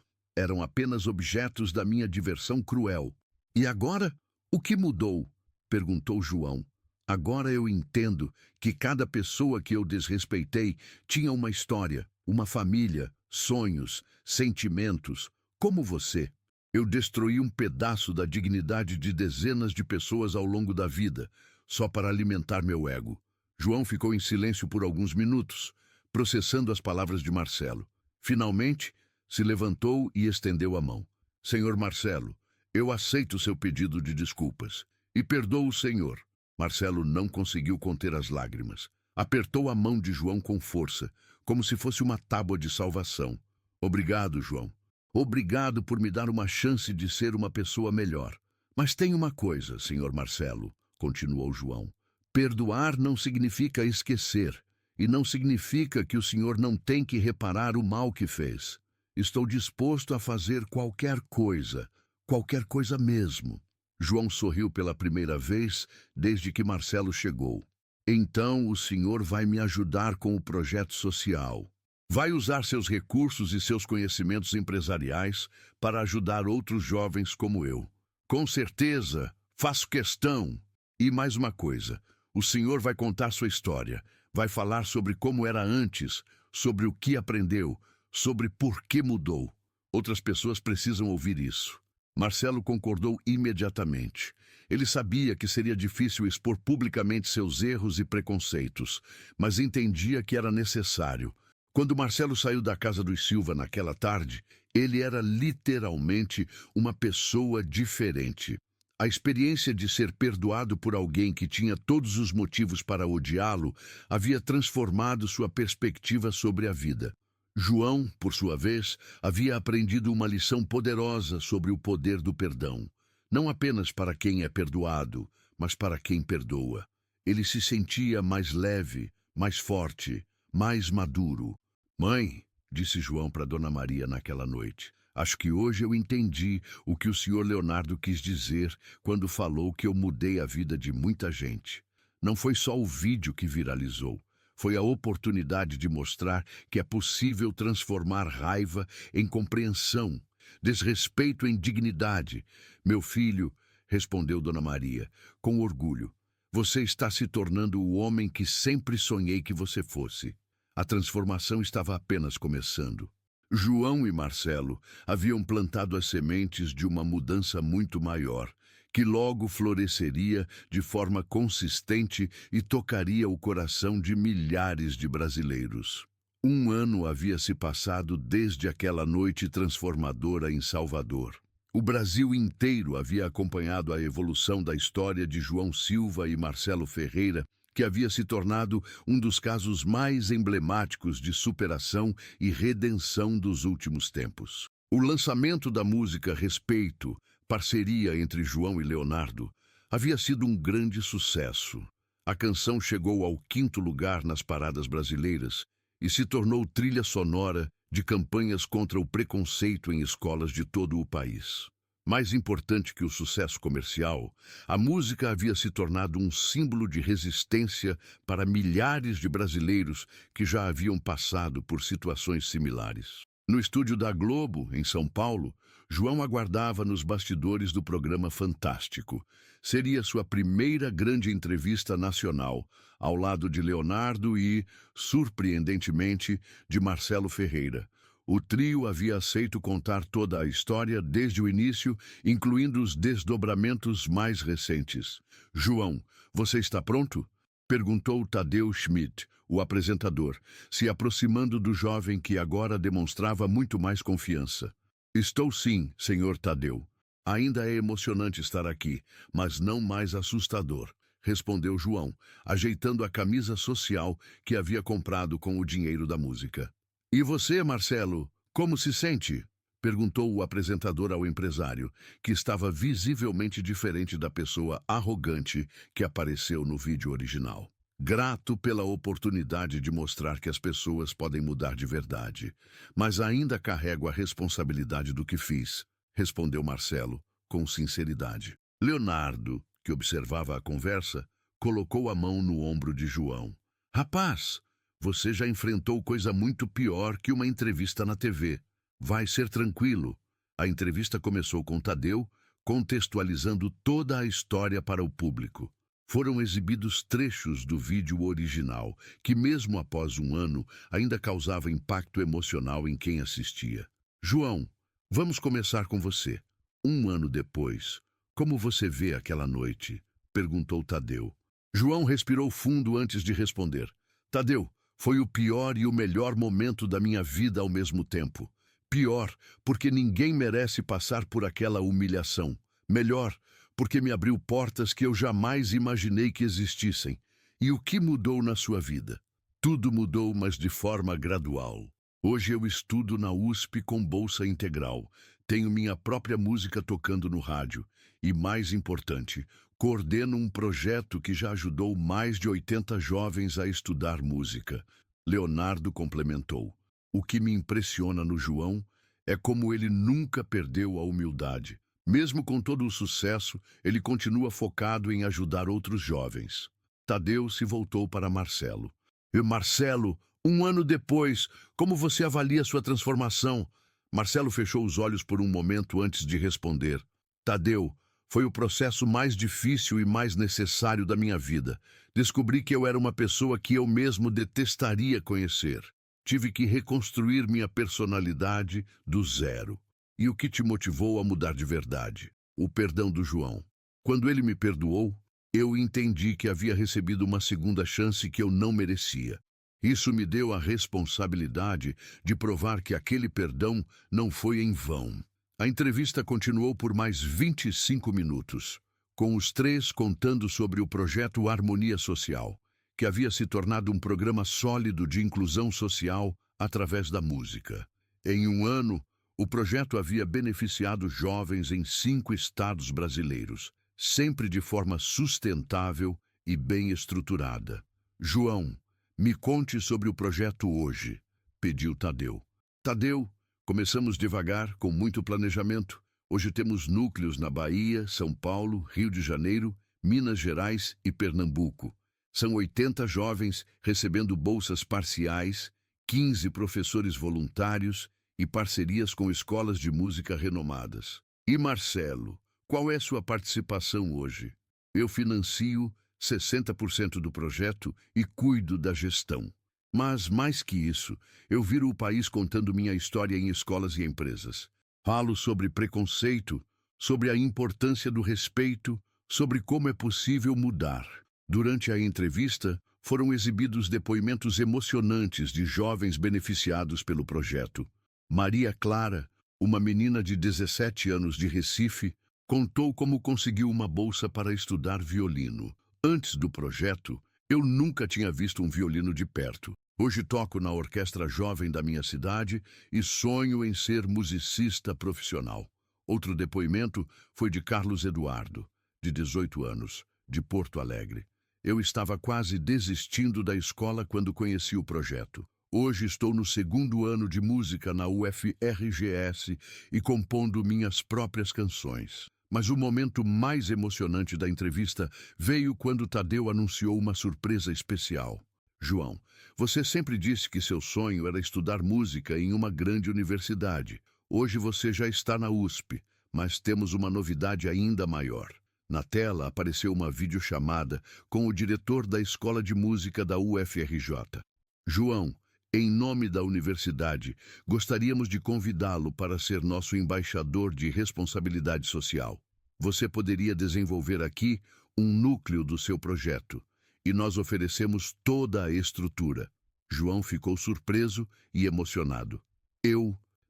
apenas objetos da minha diversão cruel. E agora? O que mudou? Perguntou João. Agora eu entendo que cada pessoa que eu desrespeitei tinha uma história, uma família, sonhos, sentimentos, como você. Eu destruí um pedaço da dignidade de dezenas de pessoas ao longo da vida, só para alimentar meu ego. João ficou em silêncio por alguns minutos, processando as palavras de Marcelo. Finalmente, se levantou e estendeu a mão. Senhor Marcelo, eu aceito seu pedido de desculpas e perdoo o senhor. Marcelo não conseguiu conter as lágrimas. Apertou a mão de João com força, como se fosse uma tábua de salvação. Obrigado, João. Obrigado por me dar uma chance de ser uma pessoa melhor. Mas tem uma coisa, senhor Marcelo, continuou João. Perdoar não significa esquecer, e não significa que o senhor não tem que reparar o mal que fez. Estou disposto a fazer qualquer coisa mesmo. João sorriu pela primeira vez desde que Marcelo chegou. Então o senhor vai me ajudar com o projeto social. Vai usar seus recursos e seus conhecimentos empresariais para ajudar outros jovens como eu. Com certeza, faço questão. E mais uma coisa, o senhor vai contar sua história, vai falar sobre como era antes, sobre o que aprendeu, sobre por que mudou. Outras pessoas precisam ouvir isso. Marcelo concordou imediatamente. Ele sabia que seria difícil expor publicamente seus erros e preconceitos, mas entendia que era necessário. Quando Marcelo saiu da casa dos Silva naquela tarde, ele era literalmente uma pessoa diferente. A experiência de ser perdoado por alguém que tinha todos os motivos para odiá-lo havia transformado sua perspectiva sobre a vida. João, por sua vez, havia aprendido uma lição poderosa sobre o poder do perdão. Não apenas para quem é perdoado, mas para quem perdoa. Ele se sentia mais leve, mais forte, mais maduro. Mãe, disse João para Dona Maria naquela noite, acho que hoje eu entendi o que o senhor Leonardo quis dizer quando falou que eu mudei a vida de muita gente. Não foi só o vídeo que viralizou. Foi a oportunidade de mostrar que é possível transformar raiva em compreensão, desrespeito em dignidade. Meu filho, respondeu Dona Maria, com orgulho, você está se tornando o homem que sempre sonhei que você fosse. A transformação estava apenas começando. João e Marcelo haviam plantado as sementes de uma mudança muito maior, que logo floresceria de forma consistente e tocaria o coração de milhares de brasileiros. Um ano havia se passado desde aquela noite transformadora em Salvador. O Brasil inteiro havia acompanhado a evolução da história de João Silva e Marcelo Ferreira, que havia se tornado um dos casos mais emblemáticos de superação e redenção dos últimos tempos. O lançamento da música Respeito, parceria entre João e Leonardo, havia sido um grande sucesso. A canção chegou ao 5º lugar nas paradas brasileiras e se tornou trilha sonora de campanhas contra o preconceito em escolas de todo o país. Mais importante que o sucesso comercial, a música havia se tornado um símbolo de resistência para milhares de brasileiros que já haviam passado por situações similares. No estúdio da Globo, em São Paulo, João aguardava nos bastidores do programa Fantástico. Seria sua primeira grande entrevista nacional, ao lado de Leonardo e, surpreendentemente, de Marcelo Ferreira. O trio havia aceito contar toda a história desde o início, incluindo os desdobramentos mais recentes. "João, você está pronto?" perguntou Tadeu Schmidt, o apresentador, se aproximando do jovem que agora demonstrava muito mais confiança. "Estou sim, senhor Tadeu. Ainda é emocionante estar aqui, mas não mais assustador", respondeu João, ajeitando a camisa social que havia comprado com o dinheiro da música. "E você, Marcelo, como se sente?" perguntou o apresentador ao empresário, que estava visivelmente diferente da pessoa arrogante que apareceu no vídeo original. "Grato pela oportunidade de mostrar que as pessoas podem mudar de verdade, mas ainda carrego a responsabilidade do que fiz", respondeu Marcelo, com sinceridade. Leonardo, que observava a conversa, colocou a mão no ombro de João. "Rapaz, você já enfrentou coisa muito pior que uma entrevista na TV. Vai ser tranquilo." A entrevista começou com Tadeu, contextualizando toda a história para o público. Foram exibidos trechos do vídeo original, que mesmo após um ano, ainda causava impacto emocional em quem assistia. "João, vamos começar com você. Um ano depois, como você vê aquela noite?" perguntou Tadeu. João respirou fundo antes de responder. "Tadeu, foi o pior e o melhor momento da minha vida ao mesmo tempo. Pior, porque ninguém merece passar por aquela humilhação. Melhor, porque me abriu portas que eu jamais imaginei que existissem. E o que mudou na sua vida?" "Tudo mudou, mas de forma gradual. Hoje eu estudo na USP com bolsa integral. Tenho minha própria música tocando no rádio. E, mais importante, coordeno um projeto que já ajudou mais de 80 jovens a estudar música." Leonardo complementou. "O que me impressiona no João é como ele nunca perdeu a humildade. Mesmo com todo o sucesso, ele continua focado em ajudar outros jovens." Tadeu se voltou para Marcelo. "E Marcelo, um ano depois, como você avalia sua transformação?" Marcelo fechou os olhos por um momento antes de responder. "Tadeu, foi o processo mais difícil e mais necessário da minha vida. Descobri que eu era uma pessoa que eu mesmo detestaria conhecer. Tive que reconstruir minha personalidade do zero." "E o que te motivou a mudar de verdade?" "O perdão do João. Quando ele me perdoou, eu entendi que havia recebido uma segunda chance que eu não merecia. Isso me deu a responsabilidade de provar que aquele perdão não foi em vão." A entrevista continuou por mais 25 minutos, com os três contando sobre o projeto Harmonia Social, que havia se tornado um programa sólido de inclusão social através da música. Em um ano, o projeto havia beneficiado jovens em 5 estados brasileiros, sempre de forma sustentável e bem estruturada. "João, me conte sobre o projeto hoje", pediu Tadeu. "Tadeu, começamos devagar, com muito planejamento. Hoje temos núcleos na Bahia, São Paulo, Rio de Janeiro, Minas Gerais e Pernambuco. São 80 jovens recebendo bolsas parciais, 15 professores voluntários e parcerias com escolas de música renomadas." "E Marcelo, qual é sua participação hoje?" "Eu financio 60% do projeto e cuido da gestão. Mas, mais que isso, eu viro o país contando minha história em escolas e empresas. Falo sobre preconceito, sobre a importância do respeito, sobre como é possível mudar." Durante a entrevista, foram exibidos depoimentos emocionantes de jovens beneficiados pelo projeto. Maria Clara, Uma menina de 17 anos de Recife contou como conseguiu uma bolsa para estudar violino. Antes do projeto, eu nunca tinha visto um violino de perto. Hoje toco na orquestra jovem da minha cidade e sonho em ser musicista profissional. Outro depoimento foi de Carlos Eduardo, de 18 anos, de Porto Alegre. Eu estava quase desistindo da escola quando conheci o projeto. Hoje estou no segundo ano de música na UFRGS e compondo minhas próprias canções. Mas o momento mais emocionante da entrevista veio quando Tadeu anunciou uma surpresa especial. João, você sempre disse que seu sonho era estudar música em uma grande universidade. Hoje você já está na USP, mas temos uma novidade ainda maior. Na tela apareceu uma videochamada com o diretor da Escola de Música da UFRJ. João, em nome da universidade, gostaríamos de convidá-lo para ser nosso embaixador de responsabilidade social. Você poderia desenvolver aqui um núcleo do seu projeto, e nós oferecemos toda a estrutura. João ficou surpreso e emocionado.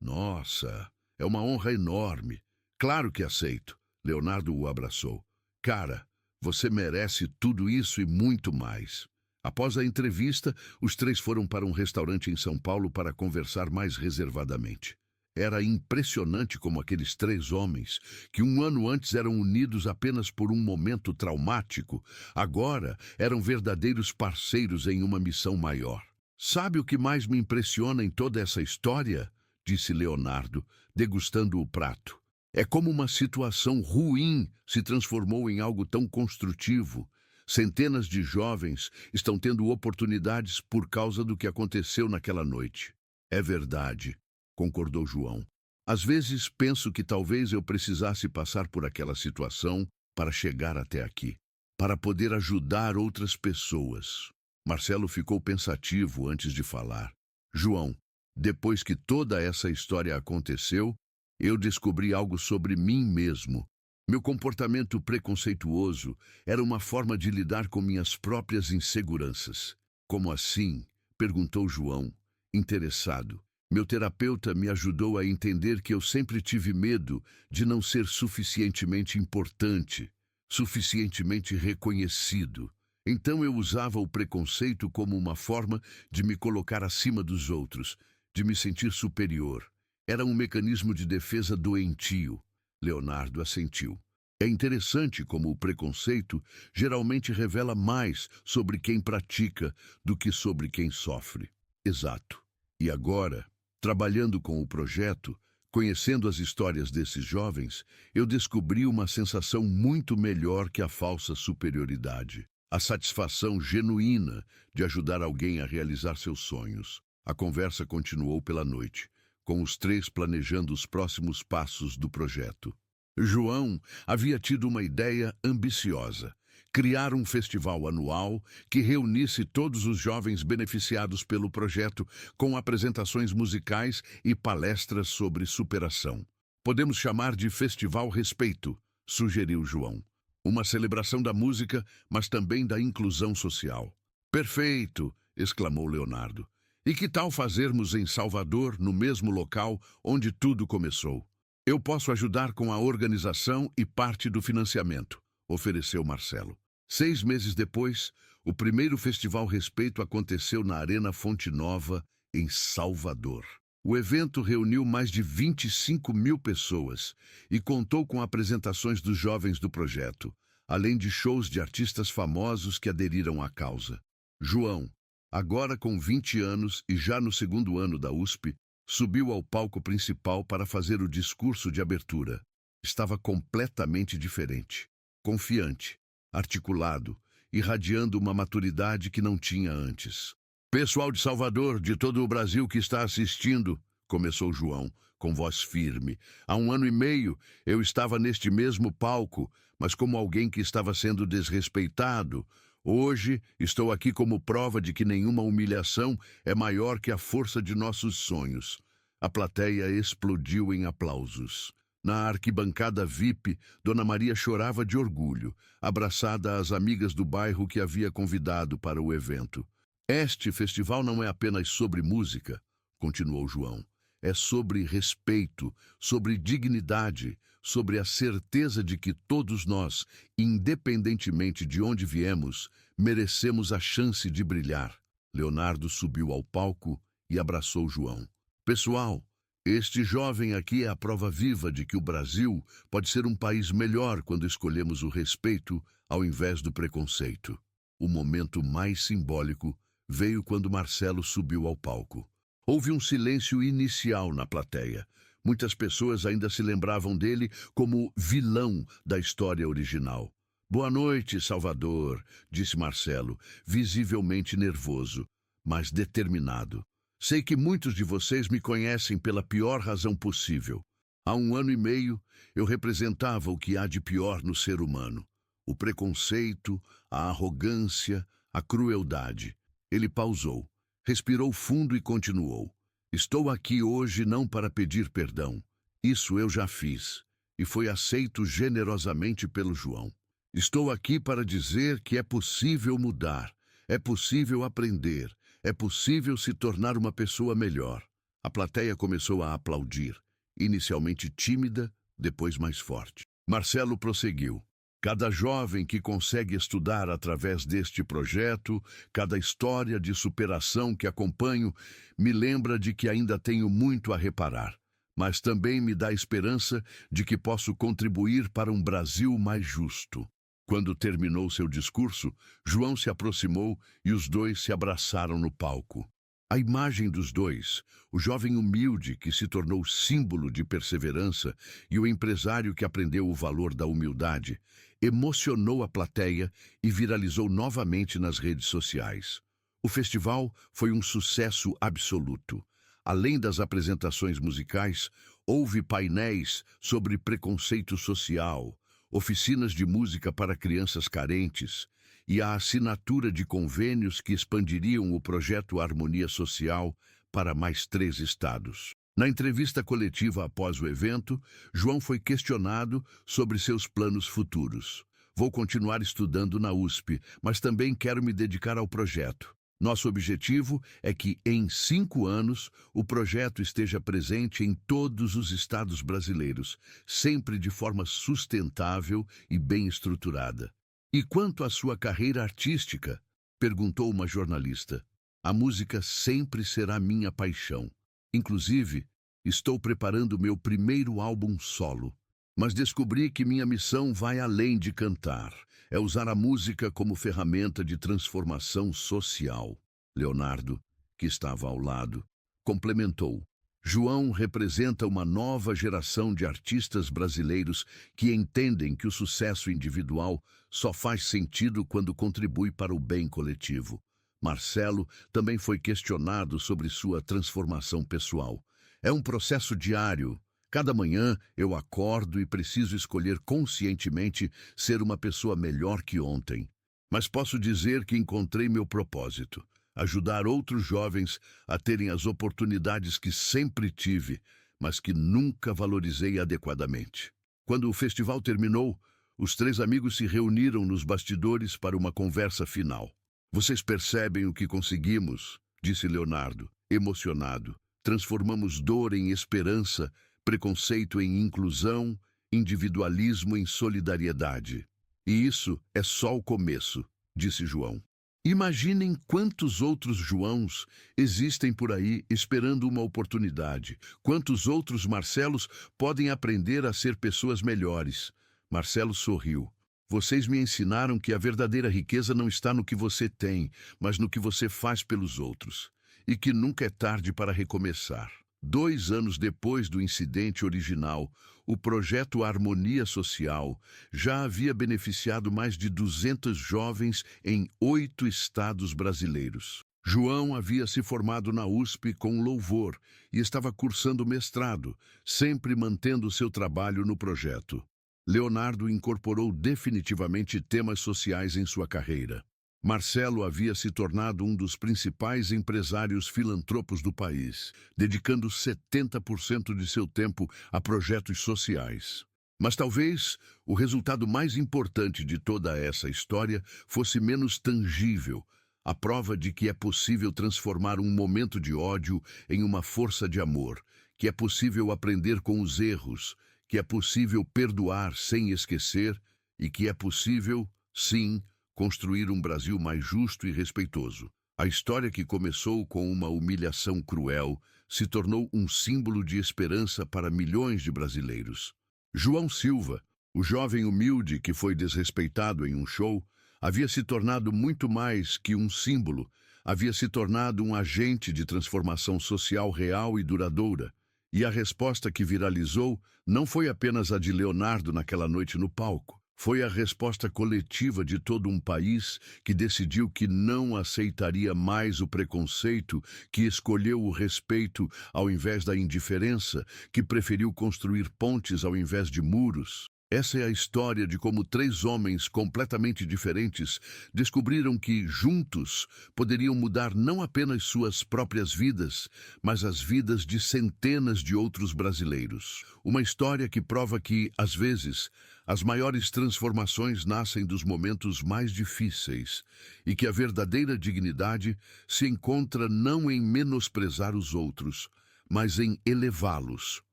Nossa, é uma honra enorme. Claro que aceito. Leonardo o abraçou. Cara, você merece tudo isso e muito mais. Após a entrevista, os três foram para um restaurante em São Paulo para conversar mais reservadamente. Era impressionante como aqueles três homens, que um ano antes eram unidos apenas por um momento traumático, agora eram verdadeiros parceiros em uma missão maior. Sabe o que mais me impressiona em toda essa história? Disse Leonardo, degustando o prato. É como uma situação ruim se transformou em algo tão construtivo. Centenas de jovens estão tendo oportunidades por causa do que aconteceu naquela noite. É verdade, concordou João. Às vezes penso que talvez eu precisasse passar por aquela situação para chegar até aqui, para poder ajudar outras pessoas. Marcelo ficou pensativo antes de falar. João, depois que toda essa história aconteceu, eu descobri algo sobre mim mesmo. Meu comportamento preconceituoso era uma forma de lidar com minhas próprias inseguranças. Como assim? Perguntou João, interessado. Meu terapeuta me ajudou a entender que eu sempre tive medo de não ser suficientemente importante, suficientemente reconhecido. Então eu usava o preconceito como uma forma de me colocar acima dos outros, de me sentir superior. Era um mecanismo de defesa doentio. Leonardo assentiu. É interessante como o preconceito geralmente revela mais sobre quem pratica do que sobre quem sofre. Exato. E agora, trabalhando com o projeto, conhecendo as histórias desses jovens, eu descobri uma sensação muito melhor que a falsa superioridade. A satisfação genuína de ajudar alguém a realizar seus sonhos. A conversa continuou pela noite, com os três planejando os próximos passos do projeto. João havia tido uma ideia ambiciosa: criar um festival anual que reunisse todos os jovens beneficiados pelo projeto com apresentações musicais e palestras sobre superação. Podemos chamar de Festival Respeito, sugeriu João. Uma celebração da música, mas também da inclusão social. Perfeito, exclamou Leonardo. E que tal fazermos em Salvador, no mesmo local onde tudo começou? Eu posso ajudar com a organização e parte do financiamento, ofereceu Marcelo. 6 meses depois, o primeiro Festival Respeito aconteceu na Arena Fonte Nova, em Salvador. O evento reuniu mais de 25 mil pessoas e contou com apresentações dos jovens do projeto, além de shows de artistas famosos que aderiram à causa. João, agora com 20 anos e já no segundo ano da USP, subiu ao palco principal para fazer o discurso de abertura. Estava completamente diferente, confiante, articulado, irradiando uma maturidade que não tinha antes. Pessoal de Salvador, de todo o Brasil que está assistindo, começou João, com voz firme. Há 1 ano e meio eu estava neste mesmo palco, mas como alguém que estava sendo desrespeitado. Hoje estou aqui como prova de que nenhuma humilhação é maior que a força de nossos sonhos. A plateia explodiu em aplausos. Na arquibancada VIP, Dona Maria chorava de orgulho, abraçada às amigas do bairro que havia convidado para o evento. Este festival não é apenas sobre música, continuou João. é sobre respeito, sobre dignidade, sobre a certeza de que todos nós, independentemente de onde viemos, merecemos a chance de brilhar. Leonardo subiu ao palco e abraçou João. Pessoal, este jovem aqui é a prova viva de que o Brasil pode ser um país melhor quando escolhemos o respeito ao invés do preconceito. O momento mais simbólico veio quando Marcelo subiu ao palco. Houve um silêncio inicial na plateia. Muitas pessoas ainda se lembravam dele como vilão da história original. Boa noite, Salvador, disse Marcelo, visivelmente nervoso, mas determinado. Sei que muitos de vocês me conhecem pela pior razão possível. Há 1 ano e meio, eu representava o que há de pior no ser humano. O preconceito, a arrogância, a crueldade. Ele pausou, respirou fundo e continuou. Estou aqui hoje não para pedir perdão. Isso eu já fiz, e foi aceito generosamente pelo João. Estou aqui para dizer que é possível mudar, é possível aprender, é possível se tornar uma pessoa melhor. A plateia começou a aplaudir, inicialmente tímida, depois mais forte. Marcelo prosseguiu. Cada jovem que consegue estudar através deste projeto, cada história de superação que acompanho, me lembra de que ainda tenho muito a reparar, mas também me dá esperança de que posso contribuir para um Brasil mais justo. Quando terminou seu discurso, João se aproximou e os dois se abraçaram no palco. A imagem dos dois, o jovem humilde que se tornou símbolo de perseverança e o empresário que aprendeu o valor da humildade, emocionou a plateia e viralizou novamente nas redes sociais. O festival foi um sucesso absoluto. Além das apresentações musicais, houve painéis sobre preconceito social, oficinas de música para crianças carentes e a assinatura de convênios que expandiriam o projeto Harmonia Social para mais 3 estados. Na entrevista coletiva após o evento, João foi questionado sobre seus planos futuros. Vou continuar estudando na USP, mas também quero me dedicar ao projeto. Nosso objetivo é que, em 5 anos, o projeto esteja presente em todos os estados brasileiros, sempre de forma sustentável e bem estruturada. E quanto à sua carreira artística? Perguntou uma jornalista. A música sempre será minha paixão. Inclusive, estou preparando meu primeiro álbum solo. Mas descobri que minha missão vai além de cantar. É usar a música como ferramenta de transformação social. Leonardo, que estava ao lado, complementou. João representa uma nova geração de artistas brasileiros que entendem que o sucesso individual só faz sentido quando contribui para o bem coletivo. Marcelo também foi questionado sobre sua transformação pessoal. É um processo diário. Cada manhã eu acordo e preciso escolher conscientemente ser uma pessoa melhor que ontem. Mas posso dizer que encontrei meu propósito: ajudar outros jovens a terem as oportunidades que sempre tive, mas que nunca valorizei adequadamente. Quando o festival terminou, os 3 amigos se reuniram nos bastidores para uma conversa final. Vocês percebem o que conseguimos? Disse Leonardo, emocionado. Transformamos dor em esperança, preconceito em inclusão, individualismo em solidariedade. E isso é só o começo, disse João. Imaginem quantos outros Joãos existem por aí esperando uma oportunidade. Quantos outros Marcelos podem aprender a ser pessoas melhores. Marcelo sorriu. Vocês me ensinaram que a verdadeira riqueza não está no que você tem, mas no que você faz pelos outros. E que nunca é tarde para recomeçar. 2 anos depois do incidente original, o projeto Harmonia Social já havia beneficiado mais de 200 jovens em 8 estados brasileiros. João havia se formado na USP com louvor e estava cursando mestrado, sempre mantendo seu trabalho no projeto. Leonardo incorporou definitivamente temas sociais em sua carreira. Marcelo havia se tornado um dos principais empresários filantropos do país, dedicando 70% de seu tempo a projetos sociais. Mas talvez o resultado mais importante de toda essa história fosse menos tangível, a prova de que é possível transformar um momento de ódio em uma força de amor, que é possível aprender com os erros, que é possível perdoar sem esquecer e que é possível, sim, construir um Brasil mais justo e respeitoso. A história que começou com uma humilhação cruel se tornou um símbolo de esperança para milhões de brasileiros. João Silva, o jovem humilde que foi desrespeitado em um show, havia se tornado muito mais que um símbolo, havia se tornado um agente de transformação social real e duradoura. E a resposta que viralizou não foi apenas a de Leonardo naquela noite no palco. Foi a resposta coletiva de todo um país que decidiu que não aceitaria mais o preconceito, que escolheu o respeito ao invés da indiferença, que preferiu construir pontes ao invés de muros. Essa é a história de como três homens completamente diferentes descobriram que, juntos, poderiam mudar não apenas suas próprias vidas, mas as vidas de centenas de outros brasileiros. Uma história que prova que, às vezes, as maiores transformações nascem dos momentos mais difíceis e que a verdadeira dignidade se encontra não em menosprezar os outros, mas em elevá-los.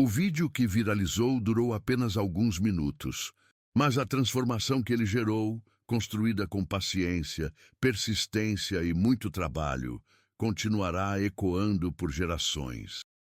O vídeo que viralizou durou apenas alguns minutos, mas a transformação que ele gerou, construída com paciência, persistência e muito trabalho, continuará ecoando por gerações.